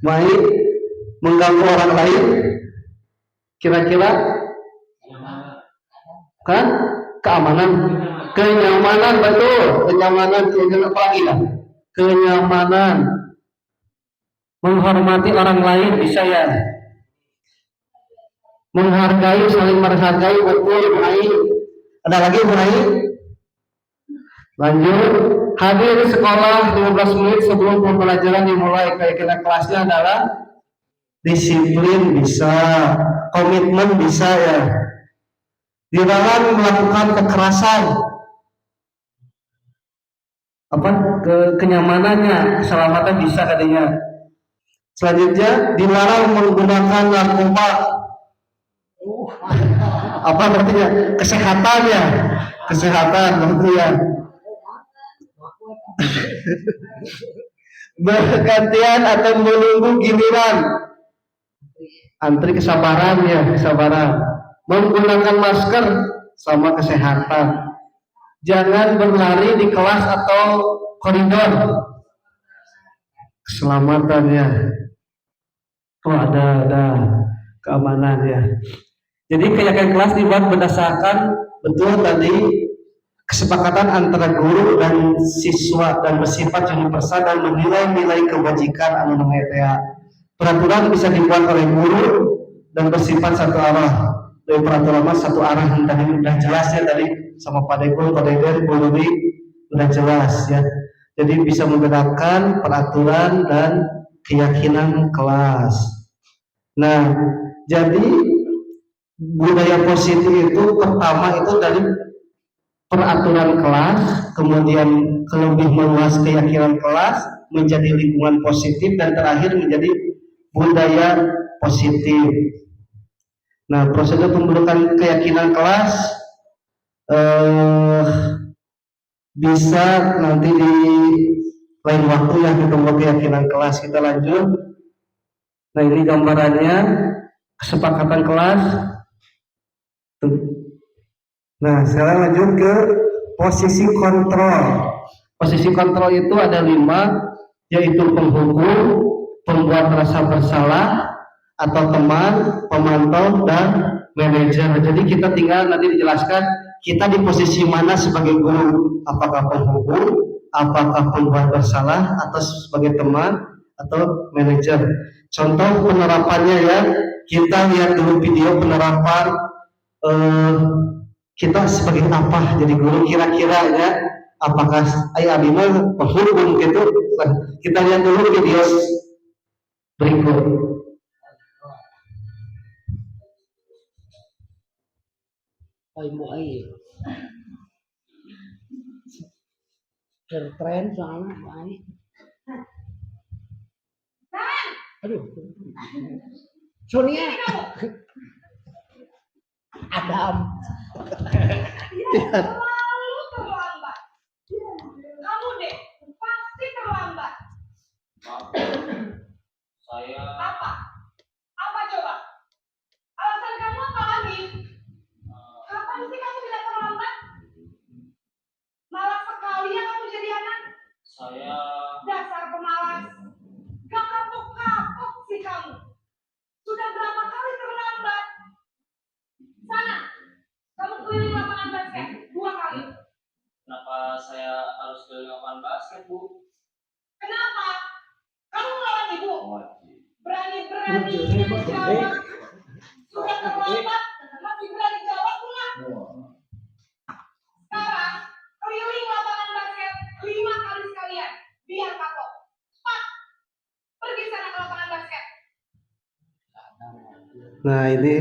Baik, mengganggu orang lain. Kira-kira kan kenyamanan, betul, kenyamanan apa lagi lah? Kenyamanan, menghormati orang lain bisa ya. Menghargai, saling menghargai, betul Ibu Ai. Ada lagi Ibu Ai? Lanjut, hadir di sekolah 15 menit sebelum pembelajaran dimulai. Keyakinan kelasnya adalah disiplin bisa, komitmen bisa ya. Dilarang melakukan kekerasan, kenyamanannya, keselamatan bisa katanya. Selanjutnya dilarang menggunakan narkoba. Apa artinya? Kesehatan ya, kesehatan berarti ya. Bergantian atau menunggu giliran, antri kesabaran ya, kesabaran. Menggunakan masker sama kesehatan. Jangan berlari di kelas atau koridor, keselamatannya. Oh ada keamanan ya. Jadi keyakinan kelas dibuat berdasarkan betul tadi kesepakatan antara guru dan siswa dan bersifat universal dan menilai-nilai kebajikan anu namanya. Peraturan bisa dibuat oleh guru dan bersifat satu arah. Dari peraturan satu arah yang tadi udah jelas ya tadi sama Pak Deko, Pak Deden, Bu Luli udah jelas ya. Jadi bisa membedakan peraturan dan keyakinan kelas. Nah, jadi budaya positif itu pertama itu dari peraturan kelas, kemudian lebih meluas keyakinan kelas menjadi lingkungan positif dan terakhir menjadi budaya positif. Nah, prosedur pembentukan keyakinan kelas bisa nanti di lain waktu ya kita buat keyakinan kelas. Kita lanjut. Nah, ini gambarannya kesepakatan kelas. Nah, sekarang lanjut ke posisi kontrol. Posisi kontrol itu ada 5, yaitu penghukum, pembuat rasa bersalah, atau teman, pemantau, dan manajer. Jadi kita tinggal nanti dijelaskan kita di posisi mana sebagai guru, apakah penghukum, apakah pembuat bersalah, atau sebagai teman, atau manajer. Contoh penerapannya ya, kita lihat dulu video penerapan kita sebagai apa jadi guru kira-kira ya, apakah ayah abimah penghukum gitu. Kita lihat dulu video berikut. Keren soalnya. Aduh. Sonia. Adam. Terlalu terlambat. Kamu deh pasti terlambat. Saya Apa? Apa coba? Alasan kamu apa lagi? Kapan sih kamu tidak terlambat? Malas sekali ya kamu jadi anak. saya Dasar pemalas. Gak kapok-kapok sih kamu. Sudah berapa kali terlambat? Sana, kamu keliling lapangan basket 2 kali. kenapa saya harus ke lapangan basket, Bu? Kenapa? Kamu melawan ibu? Berani-beraninya jawab. Sudah terlambat, masih berani jawab pula. Sekarang, keliling lapangan basket 5 kali sekalian. Biar kapok. Cepat, pergi sana ke lapangan basket. Nah, ini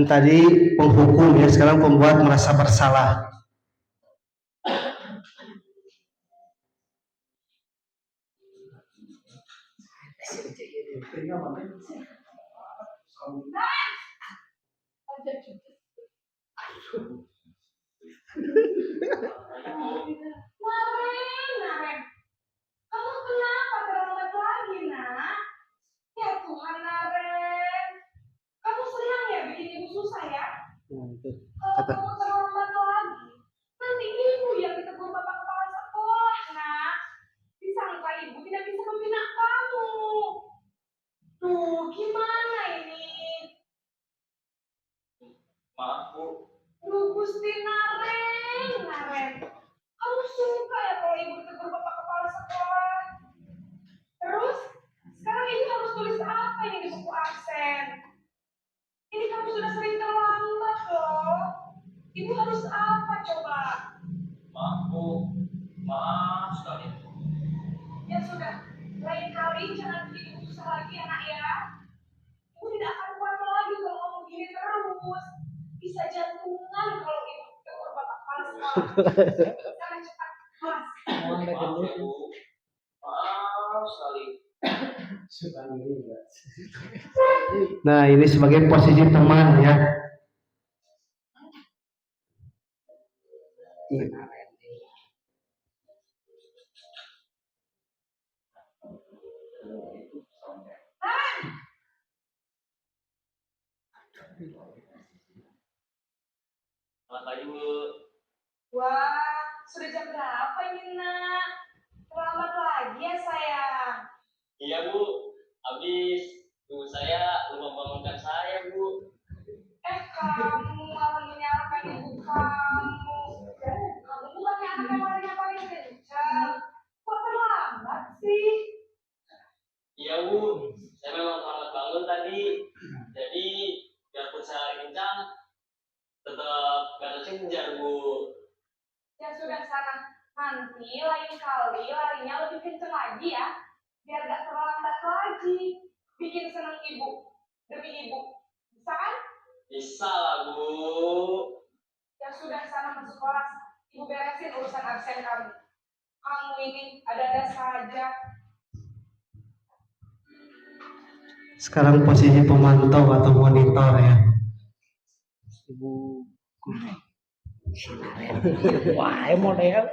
tadi penghukum ya, sekarang pembuat merasa bersalah. Naren, kamu kenapa terlambat lagi, nak? Ya Tuhan, Naren. Kamu senang ya bikin ibu susah ya? Kalau kamu terlambat lagi, nanti ibu yang ditegur bapak kepala sekolah, nak. Disangka ibu tidak bisa membina kamu. Tuh, gimana ini? Maaf, Bu. Duh, Gusti Naren. Kamu Sana cepat kelas. Nah, ini sebagai posisi teman ya. Selamat pagi Bu. Wah, sudah jam berapa ini nak? Terlambat lagi ya sayang. Iya Bu, habis ibu saya lupa bangunkan saya Bu. Kamu malah menyalahkan ibu kamu. Kamu bukannya anak yang larinya paling kencang. Kok terlambat sih? Iya Bu, saya memang terlambat bangun tadi. Jadi biarpun saya lari kencang, tetap gak terkejar Bu. Ya sudah sana. Nanti lain kali larinya lebih kencang lagi ya. Biar gak terlambat lagi. Bikin seneng ibu. Demi ibu. Bisa kan? Bisa lah Bu. Ya sudah sana masuk kelas. Ibu beresin urusan absen kamu. Kamu ini ada-ada saja. Sekarang posisi pemantau atau monitor ya. Ibu wah, model.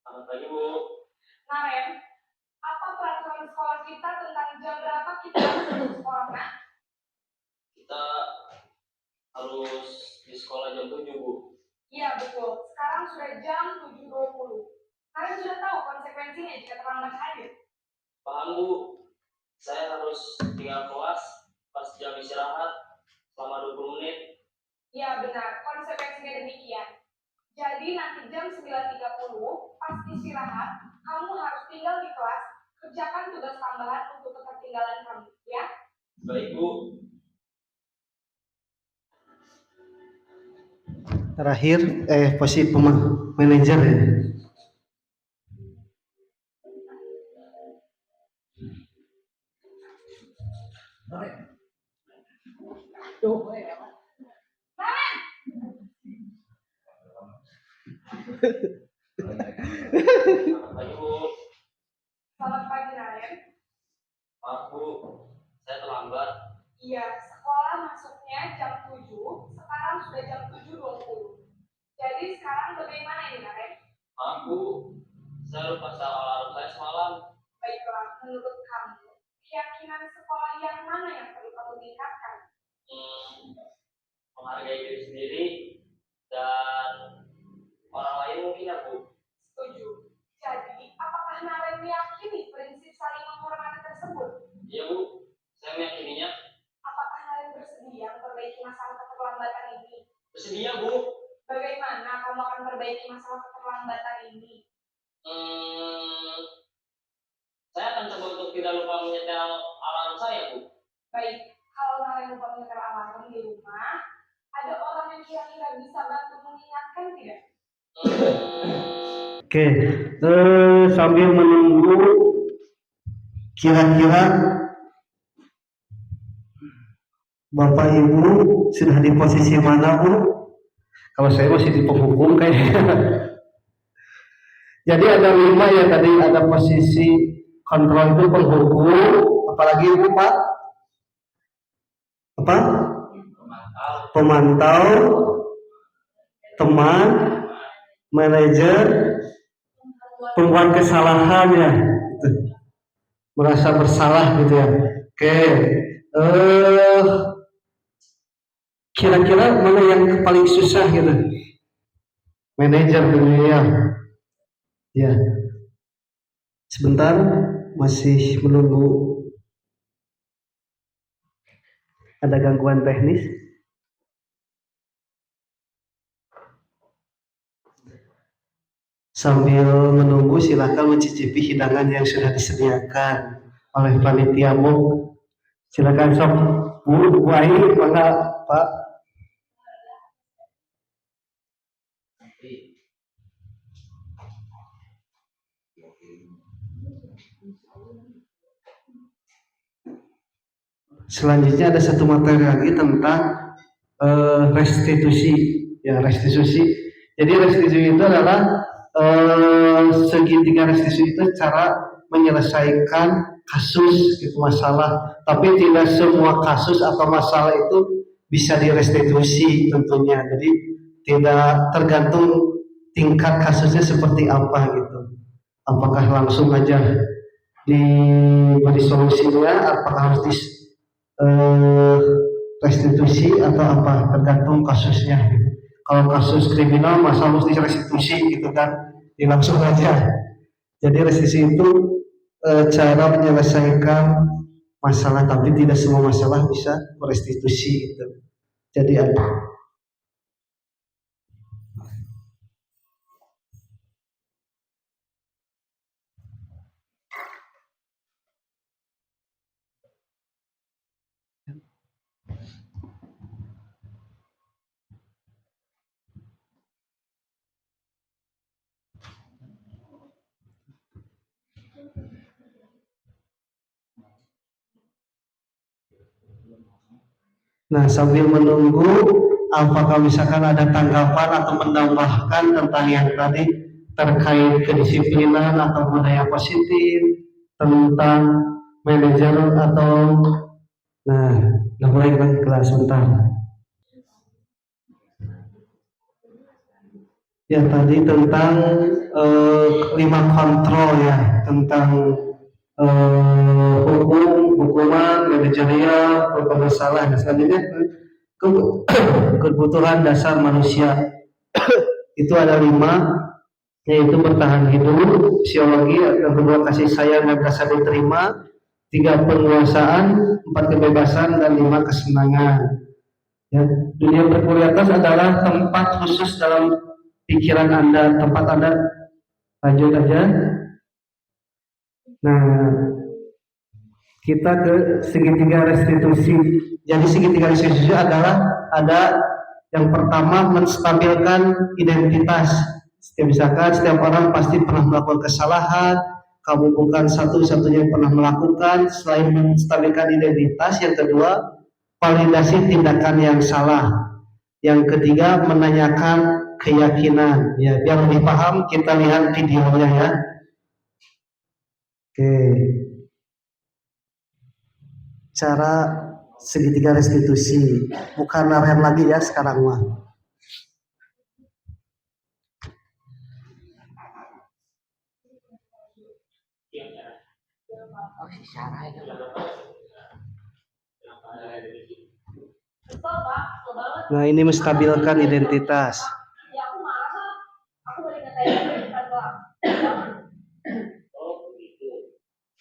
Selamat pagi Bu. Naren, apa peraturan sekolah kita tentang jam berapa kita harus masuk sekolah, nak? Kita harus di sekolah jam 7 Bu. Iya, betul. Sekarang sudah jam 7.20. Naren sudah tahu konsekuensinya jika terlambat hadir. Paham Bu, saya harus tinggal kelas pas jam istirahat selama 20 menit. Iya, benar. Konsekuensinya demikian. Jadi nanti jam 9.30, pas istirahat, kamu harus tinggal di kelas, kerjakan tugas tambahan untuk ketertinggalan kamu, ya? Baik Bu. Terakhir posisi manajer ya. Selamat pagi Bu. Selamat pagi, Naren. Maaf Bu, saya terlambat. Iya, sekolah masuknya jam 7, sekarang sudah jam 7.20. Jadi sekarang bagaimana ini, Naren? Maaf Bu, saya lupa set alarm saya semalam. Baiklah, menurut kamu, keyakinan sekolah yang mana yang perlu kamu tingkatkan? Menghargai diri sendiri dan orang lain mungkin ya Bu. Setuju. Jadi, apakah Naren meyakini prinsip saling menghormati tersebut? Iya Bu, saya meyakininya. Apakah Naren bersedia memperbaiki masalah keterlambatan ini? Bersedia Bu. Bagaimana kamu akan memperbaiki masalah keterlambatan ini? Saya akan coba untuk tidak lupa menyetel alarm saya Bu. Baik, kalau Naren lupa menyetel alarm di rumah, ada orang yang kira-kira bisa bantu mengingatkan tidak? Oke, sambil menunggu kira-kira Bapak Ibu sudah di posisi mana Bu? Kalau saya masih di penghukum kayaknya. Jadi ada 5 ya tadi, ada posisi kontrol itu penghukum, apalagi Bu Pak? Apa? Pemantau, teman, manajer, pembuat kesalahan ya, gitu. Merasa bersalah gitu ya. Oke, kira-kira mana yang paling susah gitu? Manajer dulu ya. Ya, sebentar masih menunggu. Ada gangguan teknis. Sambil menunggu silakan mencicipi hidangan yang sudah disediakan oleh panitia MUK. Silakan sok Bu, Bu Ayi, mangga Pak. Selanjutnya ada satu materi lagi tentang restitusi. Ya, restitusi. Jadi restitusi itu adalah segitiga restitusi itu cara menyelesaikan kasus gitu, masalah. Tapi tidak semua kasus atau masalah itu bisa direstitusi tentunya. Jadi tidak tergantung tingkat kasusnya seperti apa gitu. Apakah langsung aja diberi solusinya, apakah harus restitusi atau apa, tergantung kasusnya gitu. Kalau kasus kriminal masa harus direstitusi gitu kan, langsung aja. Jadi restitusi itu cara menyelesaikan masalah, tapi tidak semua masalah bisa restitusi gitu. Jadi ada. Nah, sambil menunggu, apakah misalkan ada tanggapan atau menambahkan tentang yang tadi terkait kedisiplinan atau budaya positif, tentang manajer atau, nah, mulai dengan kelas sebentar. Ya tadi tentang 5 kontrol ya, tentang hukuman, manajerial, bermasalah, dan selanjutnya kebutuhan dasar manusia. Itu ada 5, yaitu bertahan hidup, psikologi, yang kedua kasih sayang dan rasa diterima, 3 penguasaan, 4 kebebasan, dan 5 kesenangan. Ya, dunia berkualitas adalah tempat khusus dalam pikiran Anda, tempat Anda. Lanjut aja. Nah, kita ke segitiga restitusi. Jadi segitiga restitusi adalah ada yang pertama menstabilkan identitas. Misalkan setiap orang pasti pernah melakukan kesalahan, kamu bukan satu-satunya yang pernah melakukan. Selain menstabilkan identitas, yang kedua validasi tindakan yang salah. Yang ketiga menanyakan keyakinan. Ya, biar lebih paham kita lihat videonya ya. Oke. Cara segitiga restitusi, bukan rem lagi ya sekarang mah. Nah, ini menstabilkan identitas.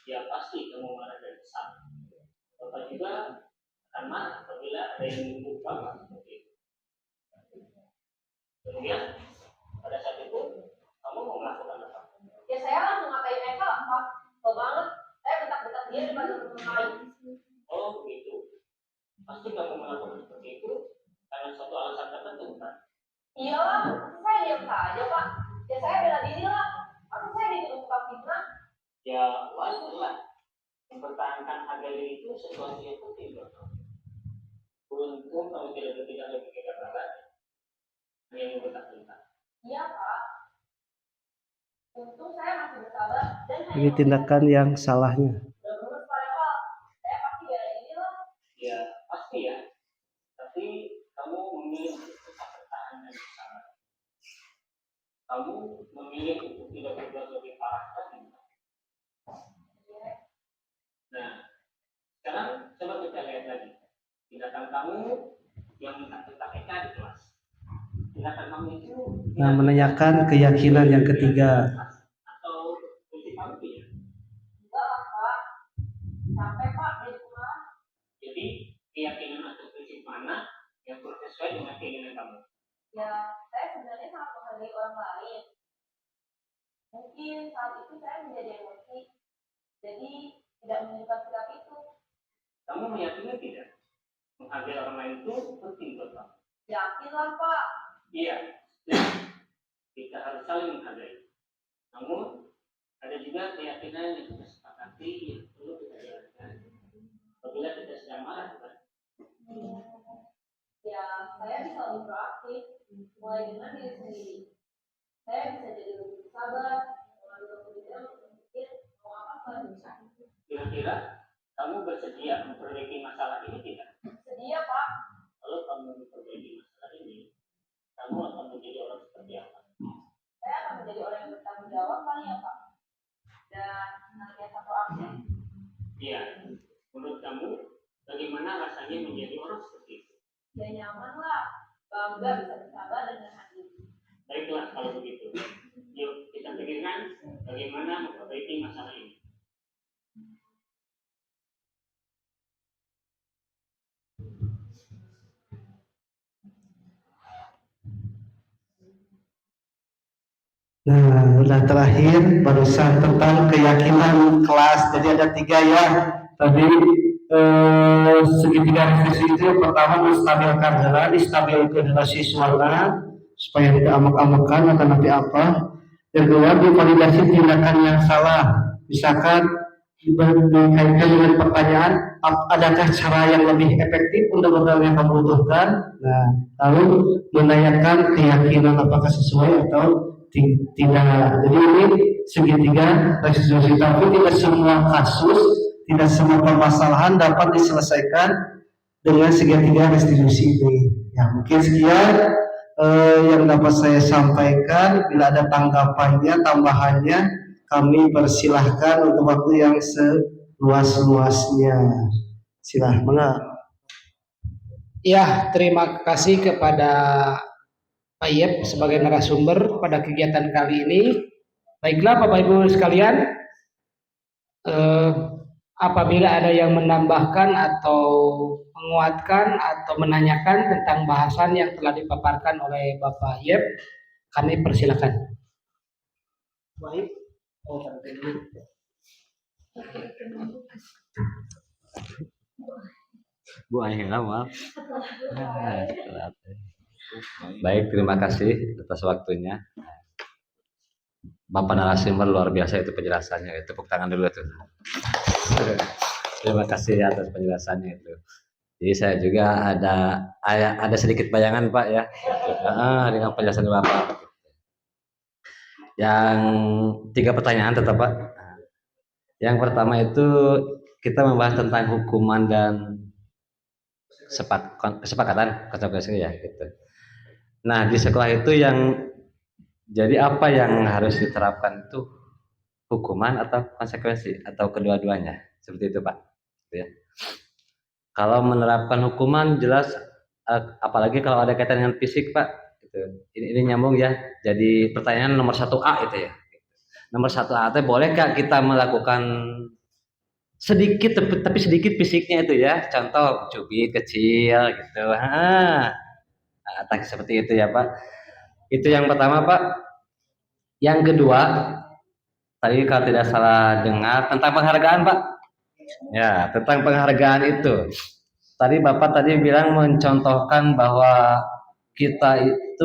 Ya pasti kamu marah dan kesal. Bapak juga akan marah apabila ada yang menyebut Bapak seperti itu. Kemudian pada saat itu kamu mau melakukan apa? Ya saya langsung ngatain Eka lah Pak. Betul banget. Saya bentak-bentak dia di depan lain. Oh begitu. Pasti kamu melakukan seperti itu karena suatu alasan tertentu kan? Iyalah, saya diam saja Pak. Ya saya bela diri lah. Masa saya dituduh tukang fitnah? Ya wajarlah. Mempertahankan harga diri itu sesuatu yang penting Bapak. Beruntung kamu tidak bertindak lebih kegabalan. Hanya membentak-bentak. Iya Pak. Untung saya masih bersabar dan Ini tindakan yang salahnya. berurus pada Pak. Saya pasti bela diri lah. Ya pasti ya. Tapi kamu memilih untuk tetap bertahan dan bersabar. Kamu memilih untuk tidak berbuat lebih parah lagi. Nah, sekarang coba kita lihat lagi tindakan kamu yang mentak-mentak Eka di kelas. Tindakan kamu itu Nah, menanyakan keyakinan yang ketiga. atau prinsip kamu ya? Enggak lah Pak. Sampai Pak dari rumah. Jadi keyakinan atau prinsip mana yang sesuai dengan keinginan kamu? Ya, saya sebenarnya sangat menghargai orang lain. Mungkin saat itu saya menjadi emosi. Jadi tidak menunjukkan sikap itu. Kamu meyakini tidak? Menghargai orang lain itu penting buat kamu. Yakinlah Pak. Iya. Kita harus saling menghargai. Namun Ada juga keyakinan yang kita sepakati yang perlu kita jalankan. Apabila kita sedang marah, bukan? Ya, saya bisa lebih proaktif mulai dengan diri sendiri. Saya bisa jadi lebih sabar, mengambil keputusan untuk berpikir mau apa selanjutnya. Kira-kira kamu bersedia memperbaiki masalah ini tidak? Sedia, Pak. Kalau kamu memperbaiki masalah ini, kamu akan menjadi orang seperti apa? Saya akan menjadi orang yang bertanggung jawab kali ya, Pak. Dan nanti satu aksi. Iya. Menurut kamu, bagaimana rasanya menjadi orang seperti itu? Ya nyaman lah, bangga bisa bersabar dengan hati. Baiklah kalau begitu. Yuk kita pikirkan bagaimana memperbaiki masalah ini. Nah, udah terakhir barusan tentang keyakinan kelas. Jadi ada 3 ya. Tadi segitiga revisi itu yang pertama menstabilkan jalan, distabilkan adalah siswanya supaya tidak amak-amakan akan nanti apa. Yang kedua divalidasi tindakan yang salah. Misalkan dikaitkan dengan pertanyaan, adakah cara yang lebih efektif untuk yang kamu butuhkan? Nah, lalu menanyakan keyakinan apakah sesuai atau tidak. Jadi ini segitiga restitusi, tapi tidak semua kasus, tidak semua permasalahan dapat diselesaikan dengan segitiga restitusi ini. Ya, mungkin sekian yang dapat saya sampaikan. Bila ada tanggapannya, tambahannya, kami persilahkan untuk waktu yang seluas-luasnya. Silahkan. Ya, terima kasih kepada Pak Yep sebagai narasumber pada kegiatan kali ini. Baiklah Bapak Ibu sekalian, apabila ada yang menambahkan atau menguatkan atau menanyakan tentang bahasan yang telah dipaparkan oleh Bapak Yep, kami persilakan. Baik. Bu Aing maaf. Baik, terima kasih atas waktunya. Bapak narasumber luar biasa itu penjelasannya. Tepuk tangan dulu tuh. Terima kasih atas penjelasannya itu. Jadi saya juga ada sedikit bayangan Pak ya, dengan penjelasan Bapak. Yang 3 pertanyaan tetap Pak. Yang pertama itu kita membahas tentang hukuman dan kesepakatan konsekuensi ya gitu. Nah di sekolah itu yang jadi apa yang harus diterapkan itu hukuman atau konsekuensi atau kedua-duanya seperti itu Pak. Gitu ya. Kalau menerapkan hukuman jelas, apalagi kalau ada kaitan dengan fisik Pak. Gitu. Ini nyambung ya. Jadi pertanyaan nomor 1A itu ya. Nomor 1A itu bolehkah kita melakukan sedikit tapi sedikit fisiknya itu ya, contoh cubit kecil gitu, seperti itu ya Pak. Itu yang pertama Pak. Yang kedua tadi kalau tidak salah dengar tentang penghargaan Pak. Ya tentang penghargaan itu tadi Bapak tadi bilang mencontohkan bahwa kita itu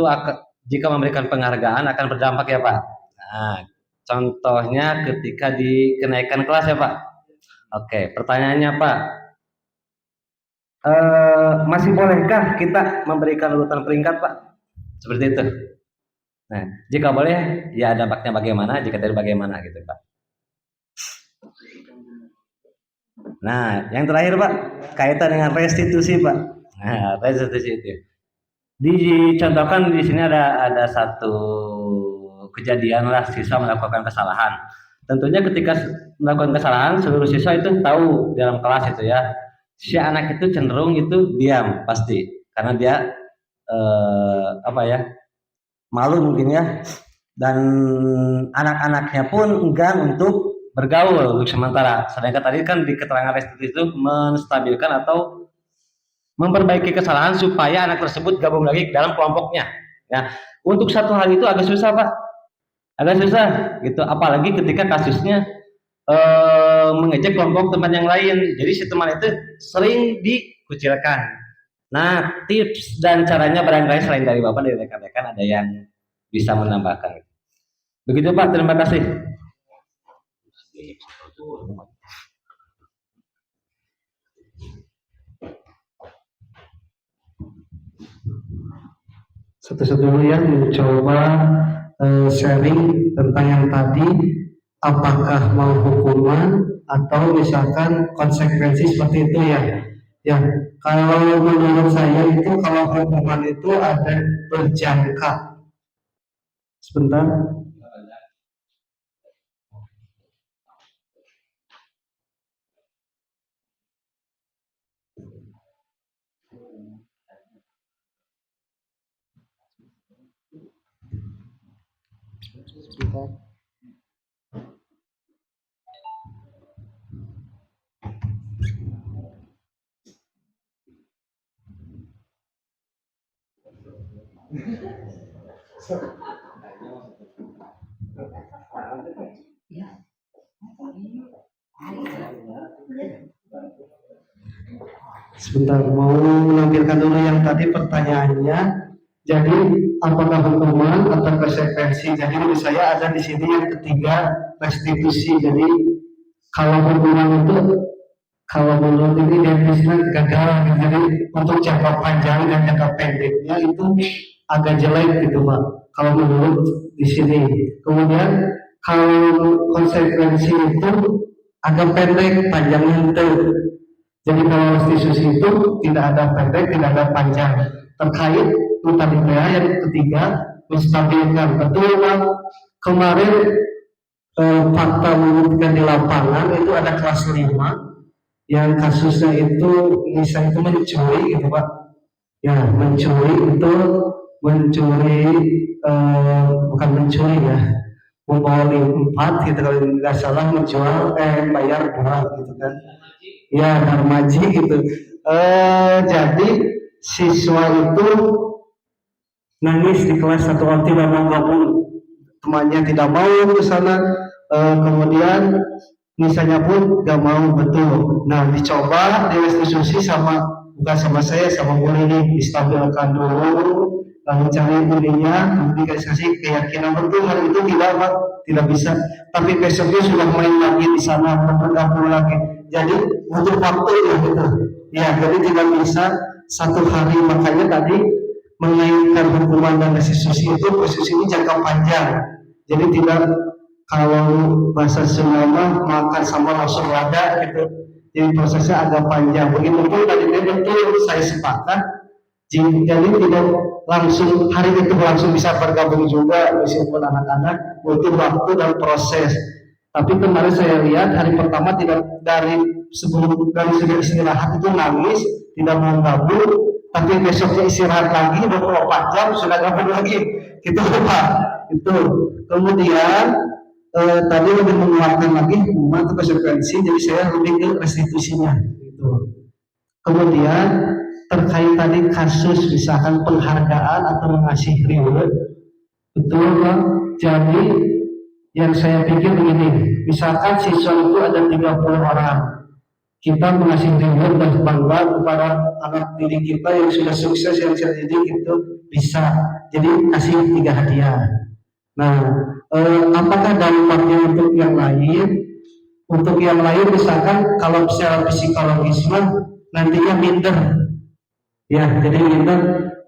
jika memberikan penghargaan akan berdampak ya Pak. Nah contohnya ketika di kenaikan kelas ya Pak. Oke, pertanyaannya Pak, masih bolehkah kita memberikan urutan peringkat Pak? Seperti itu. Nah, jika boleh, ya dampaknya bagaimana? Jika tidak bagaimana gitu Pak? Nah, yang terakhir Pak, kaitan dengan restitusi Pak. Nah, restitusi itu. Dicontohkan di sini ada satu kejadian lah siswa melakukan kesalahan. Tentunya ketika melakukan kesalahan seluruh siswa itu tahu dalam kelas itu ya, si anak itu cenderung itu diam pasti karena dia malu mungkin ya, dan anak-anaknya pun enggan untuk bergaul untuk sementara. Sedangkan tadi kan di keterangan restitusi itu menstabilkan atau memperbaiki kesalahan supaya anak tersebut gabung lagi ke dalam kelompoknya. Ya, untuk satu hal itu agak susah Pak. Agak susah gitu, apalagi ketika kasusnya mengejek kelompok teman yang lain. Jadi si teman itu sering dikucilkan. Nah, tips dan caranya barangkali selain dari Bapak dari rekan-rekan ada yang bisa menambahkan. Begitu Pak, terima kasih. Satu-satu dulu ya, mencoba sharing tentang yang tadi, apakah mau hukuman atau misalkan konsekuensi seperti itu ya. Ya, kalau menurut saya itu kalau hukuman itu ada berjangka. Sebentar. Sebentar, mau menampilkan dulu yang tadi pertanyaannya. Jadi, apakah hukuman atau konsekuensi? Jadi menurut saya ada di sini yang ketiga, restitusi. Jadi kalau hukuman itu, kalau menurut ini definisinya gagal. Jadi untuk jangka panjang dan jangka pendeknya itu agak jelek gitu Pak. Kalau menurut di sini. Kemudian kalau konsekuensi itu agak pendek, panjangnya itu. Jadi kalau restitusi itu tidak ada pendek, tidak ada panjang. Terkait itu tadi yang ketiga, menstabilkan. Betul Pak, kemarin fakta membuktikan di lapangan itu ada kelas 5 yang kasusnya itu misalnya itu mencuri gitu Pak. Ya, mencuri itu bukan mencuri ya, membawa 4 gitu kalau nggak salah, menjual bayar 2 gitu kan. Ya, darmaji gitu. Jadi siswa itu nangis di kelas, satu orang tidak mau gabung, temannya tidak mau ke sana, kemudian misalnya pun gak mau betul. Nah, dicoba direstitusi bukan sama saya, sama guru ini, distabilkan dulu, lalu cari dirinya, dikasih keyakinan betul hal itu tidak bisa. Tapi besoknya sudah main lagi di sana, bergabung lagi. Jadi butuh waktu ya gitu. Ya, jadi tidak bisa satu hari. Makanya tadi mengaitkan hukuman dan restitusi itu, restitusi ini jangka panjang. Jadi tidak kalau bahasa Sunda makan sama langsung ada gitu. Jadi prosesnya agak panjang. Begitupun tadi betul saya sepakat. Jadi tidak langsung hari itu langsung bisa bergabung juga, meskipun anak-anak butuh waktu dan proses. Tapi kemarin saya lihat hari pertama tidak dari sudah istirahat itu nangis, tidak mau gabung, tapi besoknya istirahat lagi 24 jam sudah gabung lagi. Gitu Pak. Itu. Kemudian tadi lebih menguatkan lagi hukuman atau konsekuensi, jadi saya lebih ke restitusinya. Gitu. Kemudian terkait tadi kasus misalkan penghargaan atau mengasih reward, betul Pak. Jadi yang saya pikir begini, misalkan siswa itu ada 30 orang, kita mengasih reward dan bangga kepada anak didik kita yang sudah sukses, yang saya didik itu bisa, jadi kasih 3 hadiah. Nah, apakah dampaknya untuk yang lain? Untuk yang lain misalkan kalau secara psikologis nantinya minder, ya jadi minder.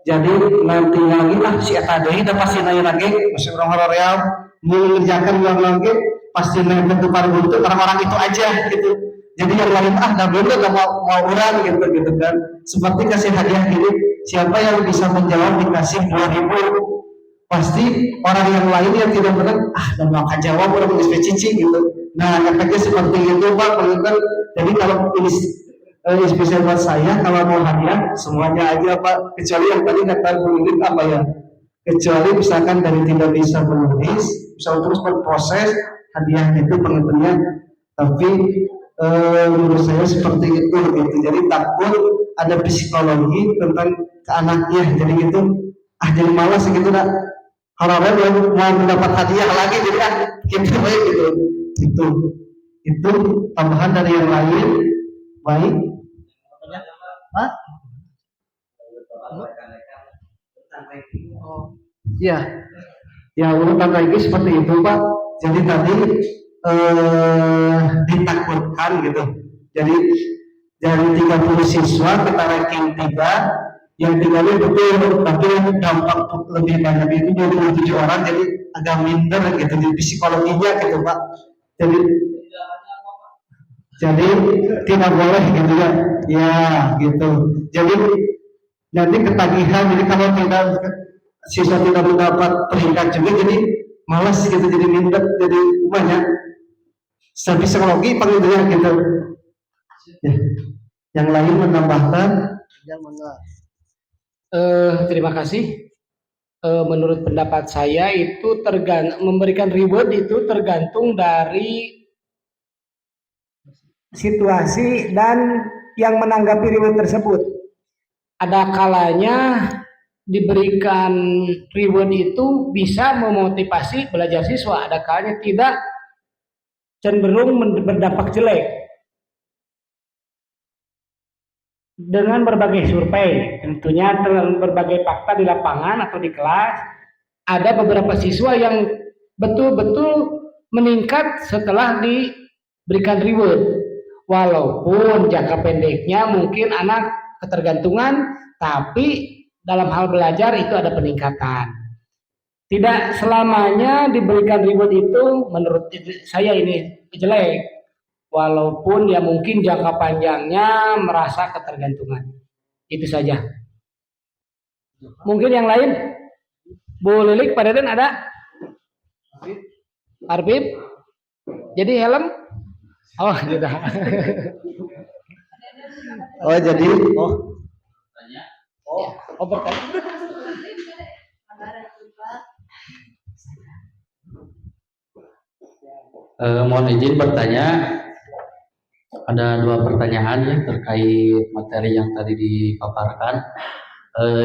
Jadi nanti lagi lah si Atadei udah pasti naik lagi, masih orang-orang real mengerjakan ulang lagi, pasti naik ke depan untuk orang-orang itu aja gitu. Jadi yang lain dah belum gak mau orang gitu kan. Seperti kasih hadiah gini, siapa yang bisa menjawab dikasih 2.000, pasti orang yang lain yang tidak benar dan mau jawab orang cici gitu. Nah, efeknya seperti itu Pak. Jadi kalau ini spesial buat saya, kalau mau hadiah semuanya aja Pak, kecuali yang tadi kata menulis apa ya, kecuali misalkan dari tidak bisa menulis, bisa terus berproses, hadiah itu pengertiannya. Tapi menurut saya seperti itu gitu. Jadi takut ada psikologi tentang ke anaknya, jadi gitu jadi malas gitu dah. Orang-orang yang mau mendapat hadiah lagi, jadi gitu baik gitu. Itu tambahan dari yang lain. Baik. Hah? Oh, ya. Ya urutan lagi seperti itu Pak. Jadi tadi ditakutkan gitu. Jadi dari 30 siswa kita ranking 3, yang 3 ini betul, tapi yang dampak lebih banyak itu 27 orang, jadi agak minder gitu di psikologinya gitu Pak. Jadi tidak boleh gitu ya, ya gitu. Jadi nanti ketagihan, jadi kalau tidak siswa tidak mendapat peringkat juga, jadi malas gitu, jadi minder, jadi banyak. Secara psikologi panggilnya gitu. Ya. Yang lain menambahkan? Terima kasih. Menurut pendapat saya itu memberikan reward itu tergantung dari situasi dan yang menanggapi reward tersebut. Ada kalanya diberikan reward itu bisa memotivasi belajar siswa, ada kalanya tidak, cenderung berdampak jelek. Dengan berbagai survei, tentunya dengan berbagai fakta di lapangan atau di kelas, ada beberapa siswa yang betul-betul meningkat setelah diberikan reward. Walaupun jangka pendeknya mungkin anak ketergantungan, tapi dalam hal belajar itu ada peningkatan. Tidak selamanya diberikan reward itu menurut saya ini jelek. Walaupun ya mungkin jangka panjangnya merasa ketergantungan. Itu saja. Mungkin yang lain? Bu Lilik, Pak Deden ada? Arbib? Jadi helm? Oh, sudah. Oh, jadi Oh, bertanya. Mohon izin bertanya. Ada 2 pertanyaan ya terkait materi yang tadi dipaparkan.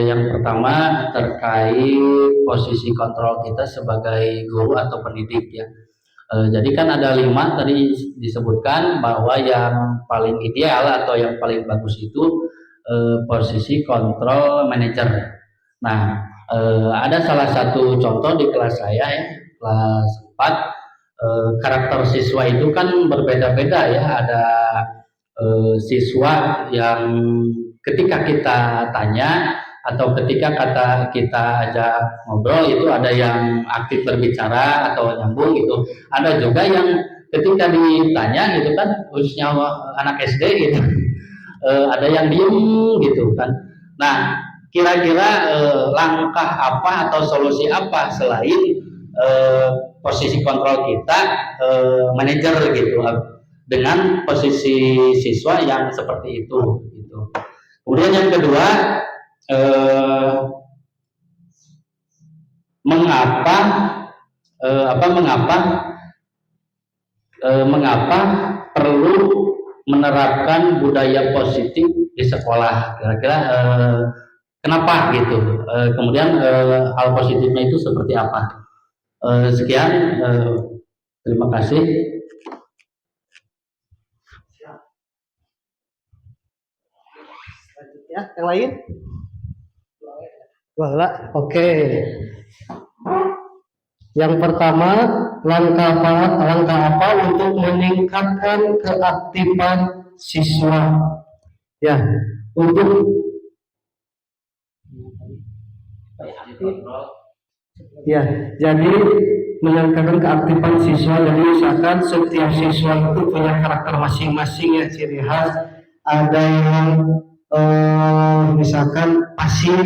Yang pertama terkait posisi kontrol kita sebagai guru atau pendidik ya. Jadi kan ada 5 tadi disebutkan bahwa yang paling ideal atau yang paling bagus itu posisi kontrol manajer. Nah, ada salah satu contoh di kelas saya ya, kelas 4. Karakter siswa itu kan berbeda-beda ya. Ada siswa yang ketika kita tanya atau ketika kita ajak ngobrol itu ada yang aktif berbicara atau nyambung gitu. Ada juga yang ketika ditanya gitu kan, khususnya anak SD gitu, ada yang diem gitu kan. Nah, kira-kira langkah apa atau solusi apa selain posisi kontrol kita manajer gitu dengan posisi siswa yang seperti itu gitu. Kemudian yang kedua, mengapa perlu menerapkan budaya positif di sekolah, kira-kira kenapa gitu, kemudian hal positifnya itu seperti apa. Sekian, terima kasih. Ya, yang lain? Oke. Yang pertama, langkah apa untuk meningkatkan keaktifan siswa? Ya, untuk ya, jadi meningkatkan keaktifan siswa. Jadi misalkan setiap siswa itu punya karakter masing-masing ya, ciri khas. Ada yang misalkan pasif,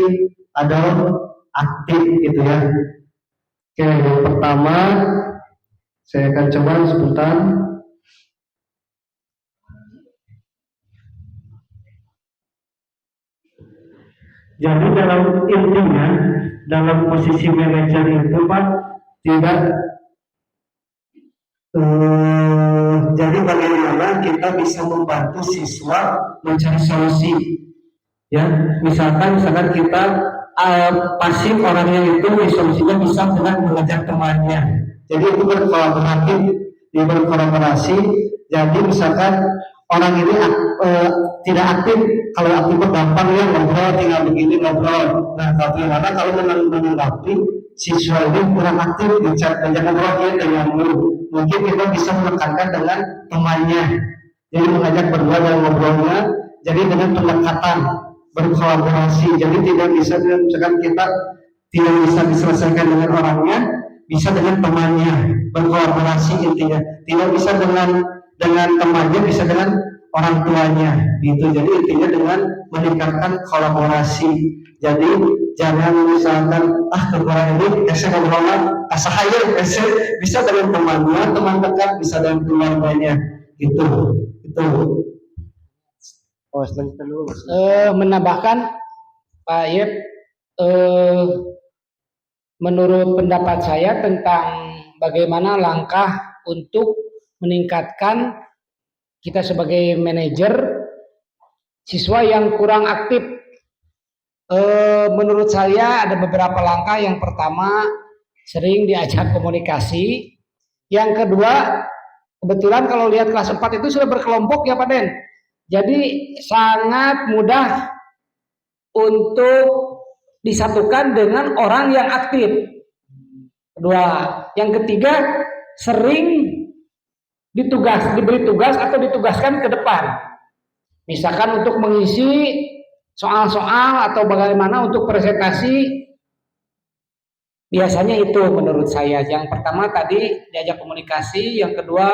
ada aktif gitu ya. Oke, yang pertama saya akan coba sebentar. Jadi dalam intinya, dalam posisi manajer itu Pak, tidak jadi bagaimana kita bisa membantu siswa mencari solusi. Ya, misalkan kita pasif, orangnya itu solusinya bisa dengan mengajak temannya. Jadi itu berkolaborasi. Jadi misalkan orang ini tidak aktif, kalau aktif gampang ya ngobrol, tinggal begini ngobrol. Nah, bagaimana kalau menanggapi siswa ini kurang aktif di chat jangan dia dengan guru. Mungkin kita bisa menekankan dengan temannya. Jadi mengajak berdua dan ngobrolnya. Jadi dengan pendekatan berkolaborasi. Jadi tidak bisa misalkan kita tidak bisa diselesaikan dengan orangnya, bisa dengan temannya berkolaborasi intinya. Tidak bisa dengan temannya, bisa dengan orang tuanya. Gitu. Jadi intinya dengan meningkatkan kolaborasi. Jadi jangan misalkan kekurangan ini ngobrol asahaya bisa dengan temannya, teman dekat, bisa dengan keluarganya. Gitu. Oh, selanjutnya dulu. Menambahkan Pak Yep, menurut pendapat saya tentang bagaimana langkah untuk meningkatkan kita sebagai manajer siswa yang kurang aktif. Menurut saya ada beberapa langkah. Yang pertama, sering diajak komunikasi. Yang kedua, kebetulan kalau lihat kelas 4 itu sudah berkelompok ya Pak Den. Jadi sangat mudah untuk disatukan dengan orang yang aktif. Kedua, yang ketiga, sering diberi tugas atau ditugaskan ke depan. Misalkan untuk mengisi soal-soal atau bagaimana untuk presentasi. Biasanya itu menurut saya. Yang pertama tadi diajak komunikasi, yang kedua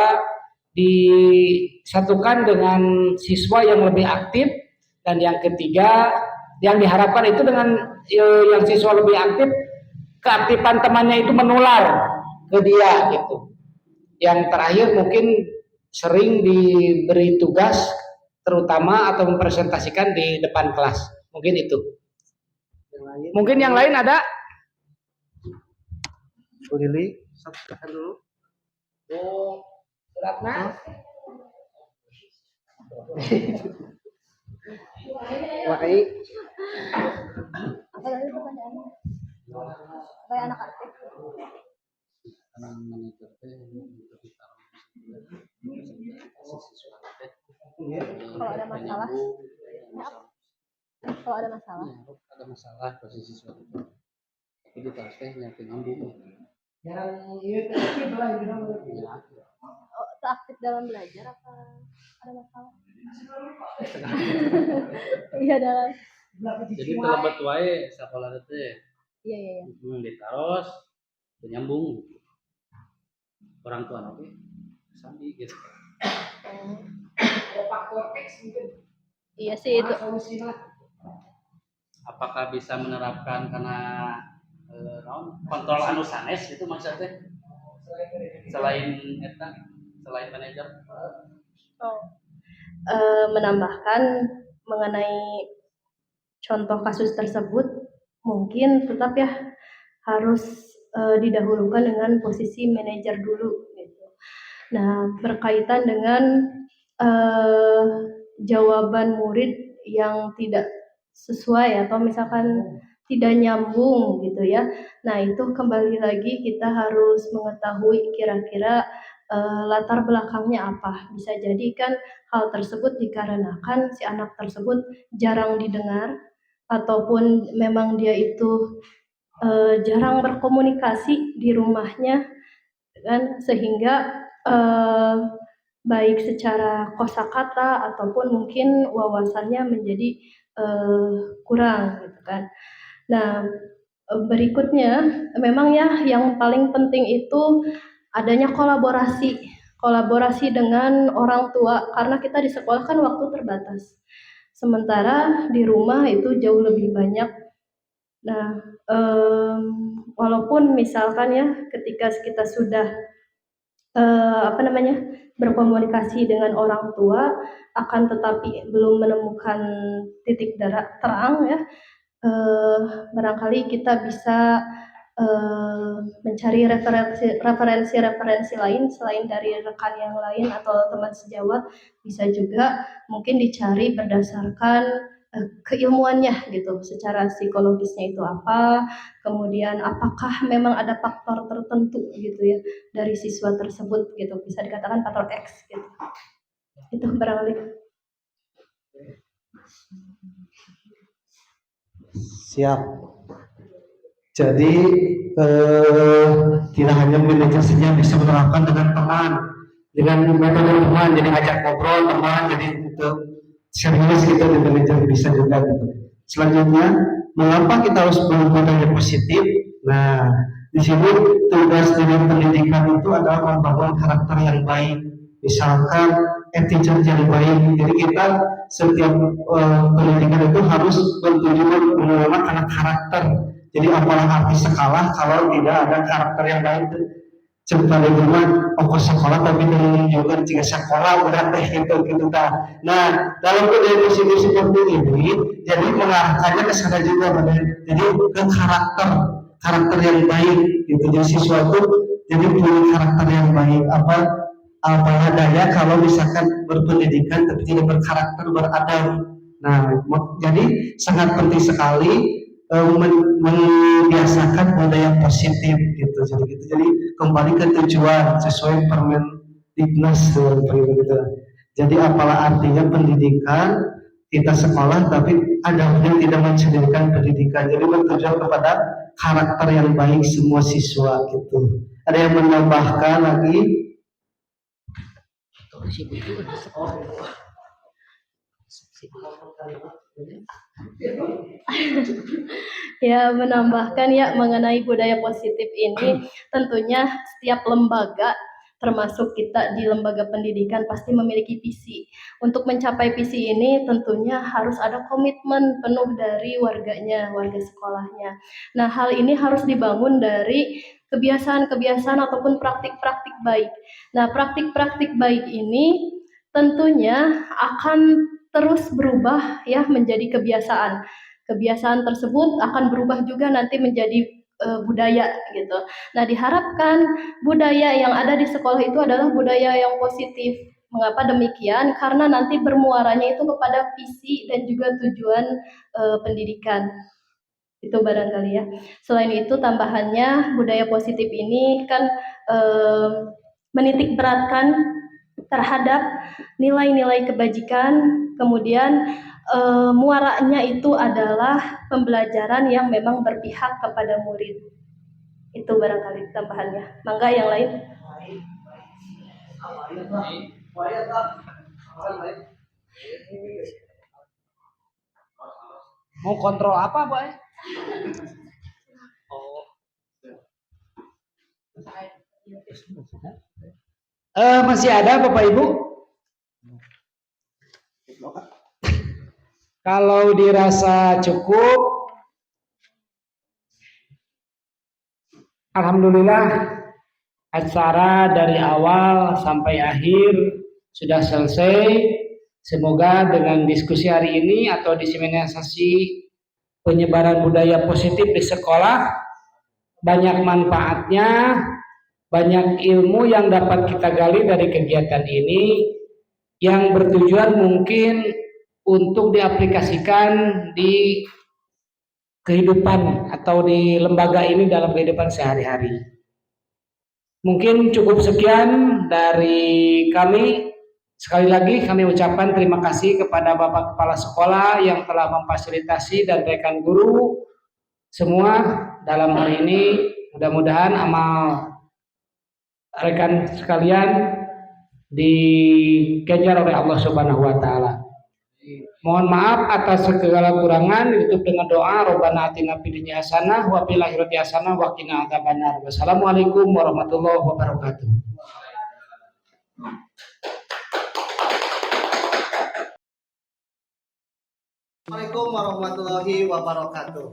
disatukan dengan siswa yang lebih aktif, dan yang ketiga yang diharapkan itu dengan yang siswa lebih aktif, keaktifan temannya itu menular ke dia gitu. Yang terakhir mungkin sering diberi tugas terutama atau mempresentasikan di depan kelas. Mungkin itu. Mungkin yang lain ada? Bu Lili, silakan dulu. Oh, Ratna. Wahai. Apa tadi pertanyaannya? Supaya anak aktif. Kalau ada masalah, Ada masalah posisi suatu. Jadi terus yang nyambung. aktif dalam belajar apa ada masalah? Iya dalam. Jadi terlebat wae sekolah teh. Iya. Ditaros penyambung. Orang tua nanti sandi gitu. Faktor X mungkin. Iya sih itu. Apakah bisa menerapkan karena kontrol anu sanes itu maksudnya? Selain eta, selain manajer. Menambahkan mengenai contoh kasus tersebut mungkin tetap ya harus didahulukan dengan posisi manajer dulu gitu. Nah, berkaitan dengan jawaban murid yang tidak sesuai atau misalkan tidak nyambung gitu ya. Nah, itu kembali lagi kita harus mengetahui kira-kira latar belakangnya apa. Bisa jadi kan hal tersebut dikarenakan si anak tersebut jarang didengar ataupun memang dia itu jarang berkomunikasi di rumahnya kan, sehingga baik secara kosakata ataupun mungkin wawasannya menjadi kurang gitu kan. Nah, berikutnya memang ya yang paling penting itu adanya kolaborasi dengan orang tua, karena kita di sekolah kan waktu terbatas. Sementara di rumah itu jauh lebih banyak. Nah, walaupun misalkan ya ketika kita sudah berkomunikasi dengan orang tua, akan tetapi belum menemukan titik terang ya, barangkali kita bisa mencari referensi lain selain dari rekan yang lain atau teman sejawat. Bisa juga mungkin dicari berdasarkan keilmuannya gitu, secara psikologisnya itu apa, kemudian apakah memang ada faktor tertentu gitu ya dari siswa tersebut gitu, bisa dikatakan faktor X gitu. Itu barangkali. Siap. Jadi tidak hanya manajer saja bisa menerapkan dengan teman, dengan metode teman, jadi ajak ngobrol teman, jadi itu serius gitu di manajer bisa juga gitu. Selanjutnya, mengapa kita harus berbudaya positif? Nah, di sini tugas dari pendidikan itu adalah membangun karakter yang baik, misalkan attitude yang baik. Jadi kita setiap pendidikan itu harus bertujuan menanamkan karakter. Jadi apalah arti sekolah kalau tidak ada karakter yang baik? Cerita di rumah, sekolah tapi menunjukkan jika sekolah udah gitu ta. Nah, dalam budaya positif seperti ini, jadi mengarahkannya ke sana juga, jadi ke karakter yang baik gitu. Jadi siswa itu jadi punya karakter yang baik. Apa daya kalau misalkan berpendidikan tapi tidak berkarakter, beradab. Nah, jadi sangat penting sekali membiasakan budaya positif gitu. Jadi kembali ke tujuan sesuai Permendiknas gitu. Jadi apalah artinya pendidikan, kita sekolah tapi adabnya tidak mencerminkan pendidikan. Jadi bertujuan kepada karakter yang baik semua siswa gitu. Ada yang menambahkan lagi? Ya, menambahkan ya mengenai budaya positif ini, tentunya setiap lembaga termasuk kita di lembaga pendidikan pasti memiliki visi. Untuk mencapai visi ini tentunya harus ada komitmen penuh dari warganya, warga sekolahnya. Nah, hal ini harus dibangun dari kebiasaan-kebiasaan ataupun praktik-praktik baik. Nah, praktik-praktik baik ini tentunya akan terus berubah ya menjadi kebiasaan. Kebiasaan tersebut akan berubah juga nanti menjadi budaya gitu. Nah, diharapkan budaya yang ada di sekolah itu adalah budaya yang positif. Mengapa demikian? Karena nanti bermuaranya itu kepada visi dan juga tujuan pendidikan. Itu barangkali ya. Selain itu tambahannya budaya positif ini kan menitik beratkan terhadap nilai-nilai kebajikan, kemudian muaranya itu adalah pembelajaran yang memang berpihak kepada murid. Itu barangkali tambahannya. Mangga yang lain. Mau kontrol apa, Boy? Masih ada Bapak Ibu? Kalau dirasa cukup, alhamdulillah acara dari awal sampai akhir sudah selesai. Semoga dengan diskusi hari ini atau diseminasi penyebaran budaya positif di sekolah banyak manfaatnya, banyak ilmu yang dapat kita gali dari kegiatan ini yang bertujuan mungkin untuk diaplikasikan di kehidupan atau di lembaga ini dalam kehidupan sehari-hari. Mungkin cukup sekian dari kami. Sekali lagi kami ucapkan terima kasih kepada Bapak Kepala Sekolah yang telah memfasilitasi dan rekan guru semua dalam hari ini. Mudah-mudahan amal rekan sekalian dikejar oleh Allah Subhanahu wa taala. Mohon maaf atas segala kurangan, ditutup dengan doa Rabbana atina fid dunya hasanah wa fil akhirati hasanah wa qina adzabannar. Wassalamualaikum warahmatullahi wabarakatuh. Assalamualaikum warahmatullahi wabarakatuh.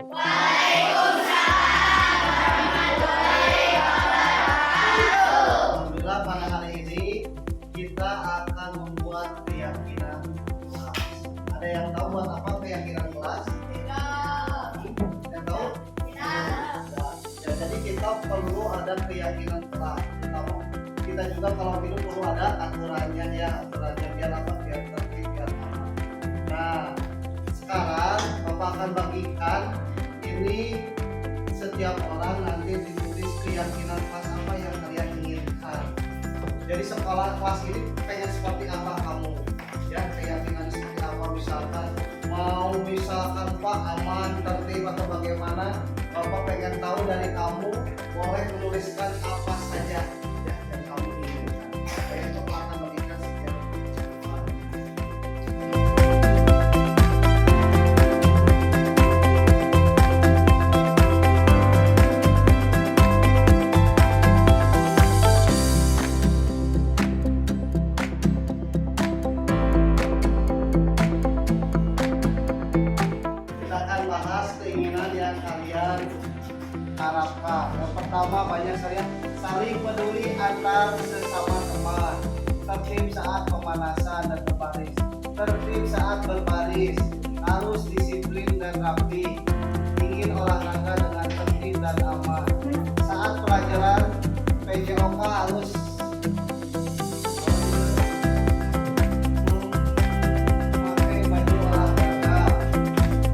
Alhamdulillah pada hari ini kita akan membuat keyakinan kelas. Ada yang tahu buat apa keyakinan kelas? Tidak. Yang tahu? Tidak. Ya, jadi kita perlu ada keyakinan kelas. Kita juga kalau minum perlu ada aturannya ya, aturannya biar apa? Biar tertib, biar aman. Nah, sekarang Bapak akan bagikan ini setiap orang nanti ditulis keyakinan kelas apa yang kalian inginkan. Jadi sekolah kelas ini pengen seperti apa kamu? Ya, keyakinan seperti apa misalkan? Mau misalkan Pak aman, tertib atau bagaimana? Bapak pengen tahu dari kamu, boleh menuliskan apa saja ya, yang kamu inginkan. Saya coba akan berikan sekian. Kita akan bahas keinginan yang kalian harapkan. Yang pertama, banyak saya saling peduli antar sesama teman, tertib saat pemanasan dan berbaris, tertib saat berbaris, harus disiplin dan rapi, ingin olahraga dengan tertib dan aman. Saat pelajaran PJOK harus memakai baju olahraga,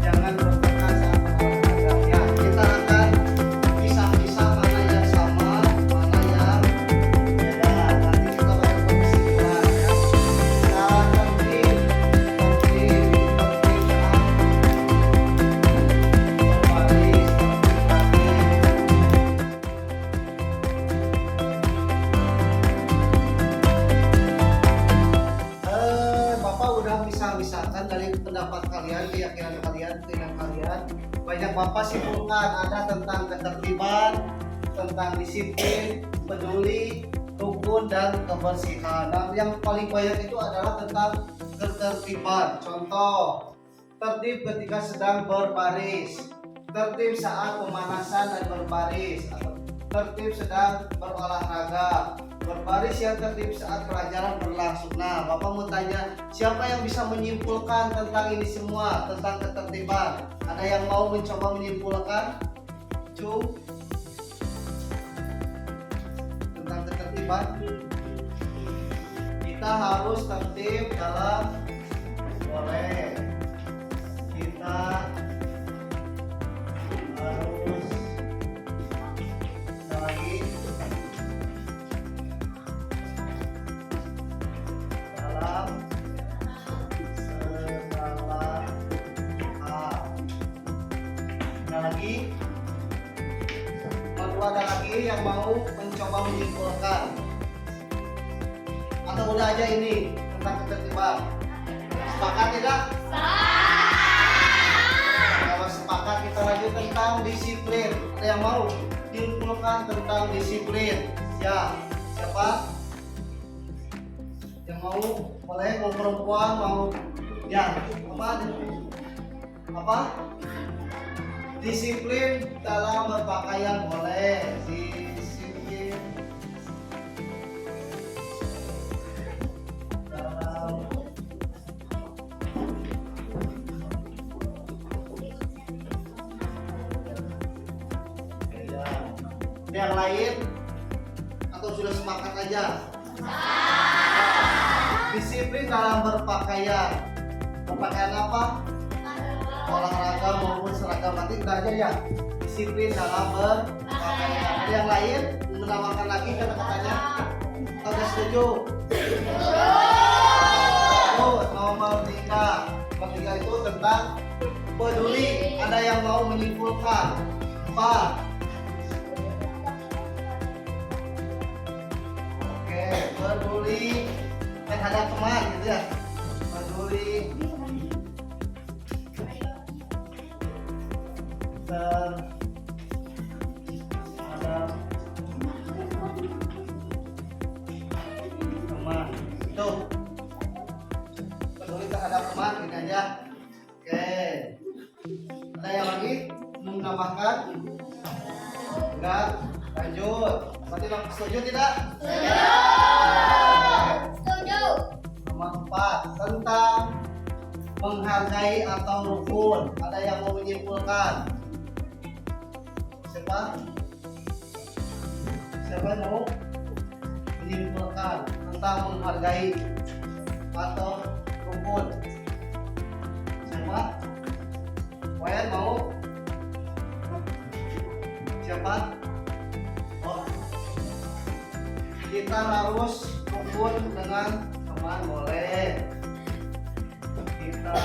jangan bertengkar saat olahraga. Ya, kita akan pisah-pisah mana yang sama, mana yang beda. Nanti kita akan berkesimpulan ya. Secara tertib saat berbaris, rapi. Bapak udah misah-misahkan dari pendapat kalian, keyakinan kalian, keinginan kalian. Banyak Bapak simpulkan, ada tentang ketertiban, tentang disiplin, peduli, rukun, dan kebersihan. Dan yang paling banyak itu adalah tentang ketertiban. Contoh, tertib ketika sedang berbaris, tertib saat pemanasan dan berbaris, atau tertib sedang berolahraga, berbaris yang tertib saat pelajaran berlangsung. Nah, Bapak mau tanya, siapa yang bisa menyimpulkan tentang ini semua, tentang ketertiban? Ada yang mau mencoba menyimpulkan? Cung? Tentang ketertiban? Kita harus tertib dalam boleh. Kita harus ada lagi dalam segala hal. Ada lagi? Baru ada lagi yang mau mencoba menyimpulkan? Atau udah aja ini tentang ketertiban? Sepakat tidak? Kalau sepakat kita lanjut tentang disiplin. Ada yang mau menyimpulkan tentang disiplin? Ya, siapa? Yang mau? Boleh, mau perempuan, mau ya, apa? Disiplin dalam berpakaian boleh. Disiplin dalam ya. Yang lain atau sudah sepakat aja? Disiplin dalam berpakaian. Berpakaian apa? Olahraga maupun seragam. Nanti udah aja ya. Disiplin dalam berpakaian. Ada yang lain menambahkan lagi kata-katanya? Atau setuju? Oh, nomor 3. Nomor 3 itu tentang peduli. Ada yang mau menyimpulkan? Apa? Oke, peduli terhadap teman gitu ya. Peduli terhadap teman. Itu peduli terhadap teman ini aja. Oke. Ada yang lagi menambahkan? Enggak. Lanjut. Berarti setuju tidak? Setuju. Nomor 4 tentang menghargai atau rukun. Ada yang mau menyimpulkan? Siapa? Siapa yang mau menyimpulkan tentang menghargai atau rukun? Siapa? Wayan mau? Siapa? Oh. Kita harus rukun dengan teman boleh. Kita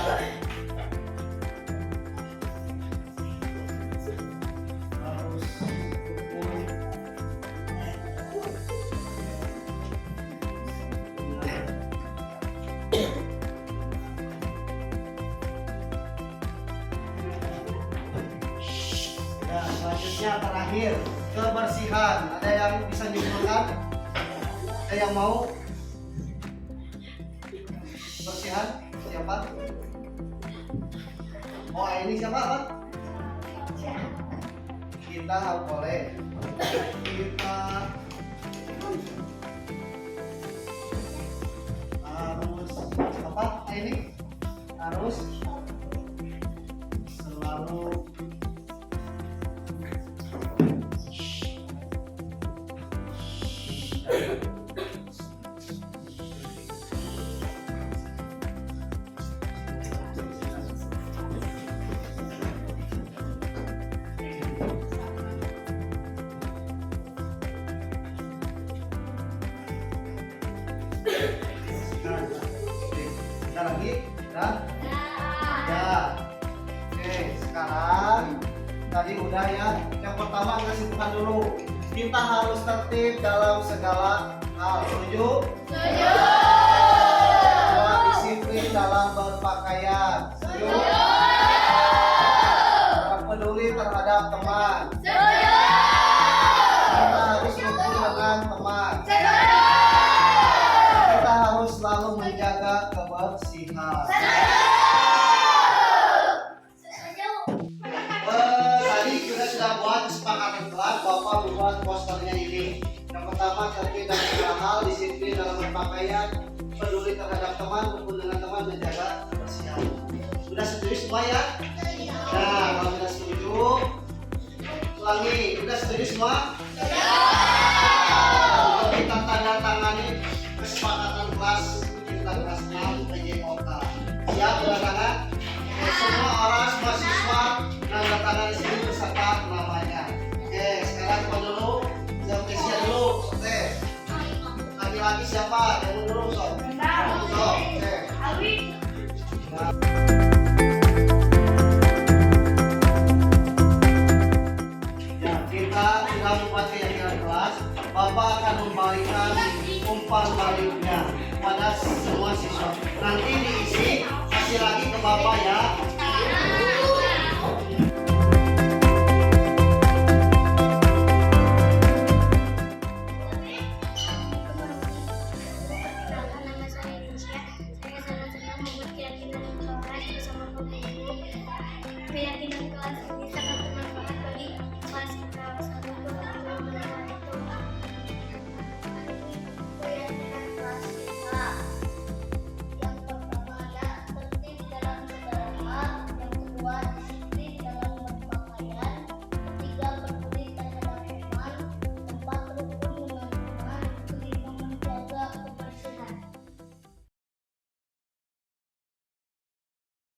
Selanjutnya terakhir, kebersihan. Ada yang bisa nyimpulkan? Ada yang mau? Kebersihan? Siapa? Oh, ini siapa, Pak? Kita boleh. Kita harus apa? Ini harus selalu Ada lagi? Dan? Ya. Oke, sekarang tadi udah ya. Yang pertama kita simpulkan dulu. Kita harus tertib dalam segala hal. Setuju? Setuju. Kedua, disiplin dalam berpakaian. Setuju? Peduli terhadap teman. Setuju. Kita harus rukun dengan teman. Kita harus selalu menjaga kebersihan. Tadi kita sudah buat kesepakatan kelas. Bapak membuat posternya ini. Yang pertama tertib dalam segala hal, disiplin dalam berpakaian, peduli terhadap teman, rukun dengan teman, menjaga kebersihan. Sudah setuju semua ya? Nah, kalau sudah setuju, ulangi. Sudah setuju semua? Kita tanda tangani kesepakatan kelas kita kelas 6 PJOK. Siap tanda tangan? Oke, semua orang, semua siswa tanda tangan di sini beserta namanya. Oke, sekarang coba dulu. Siap Kesia dulu. Oke. Laki-laki siapa? Yang dulu sob. Sob. Oke. Ya, kita sudah membuat keyakinan kelas. Bapak akan memberikan umpan baliknya pada semua siswa. Nanti diisi kasih lagi ke Bapak ya.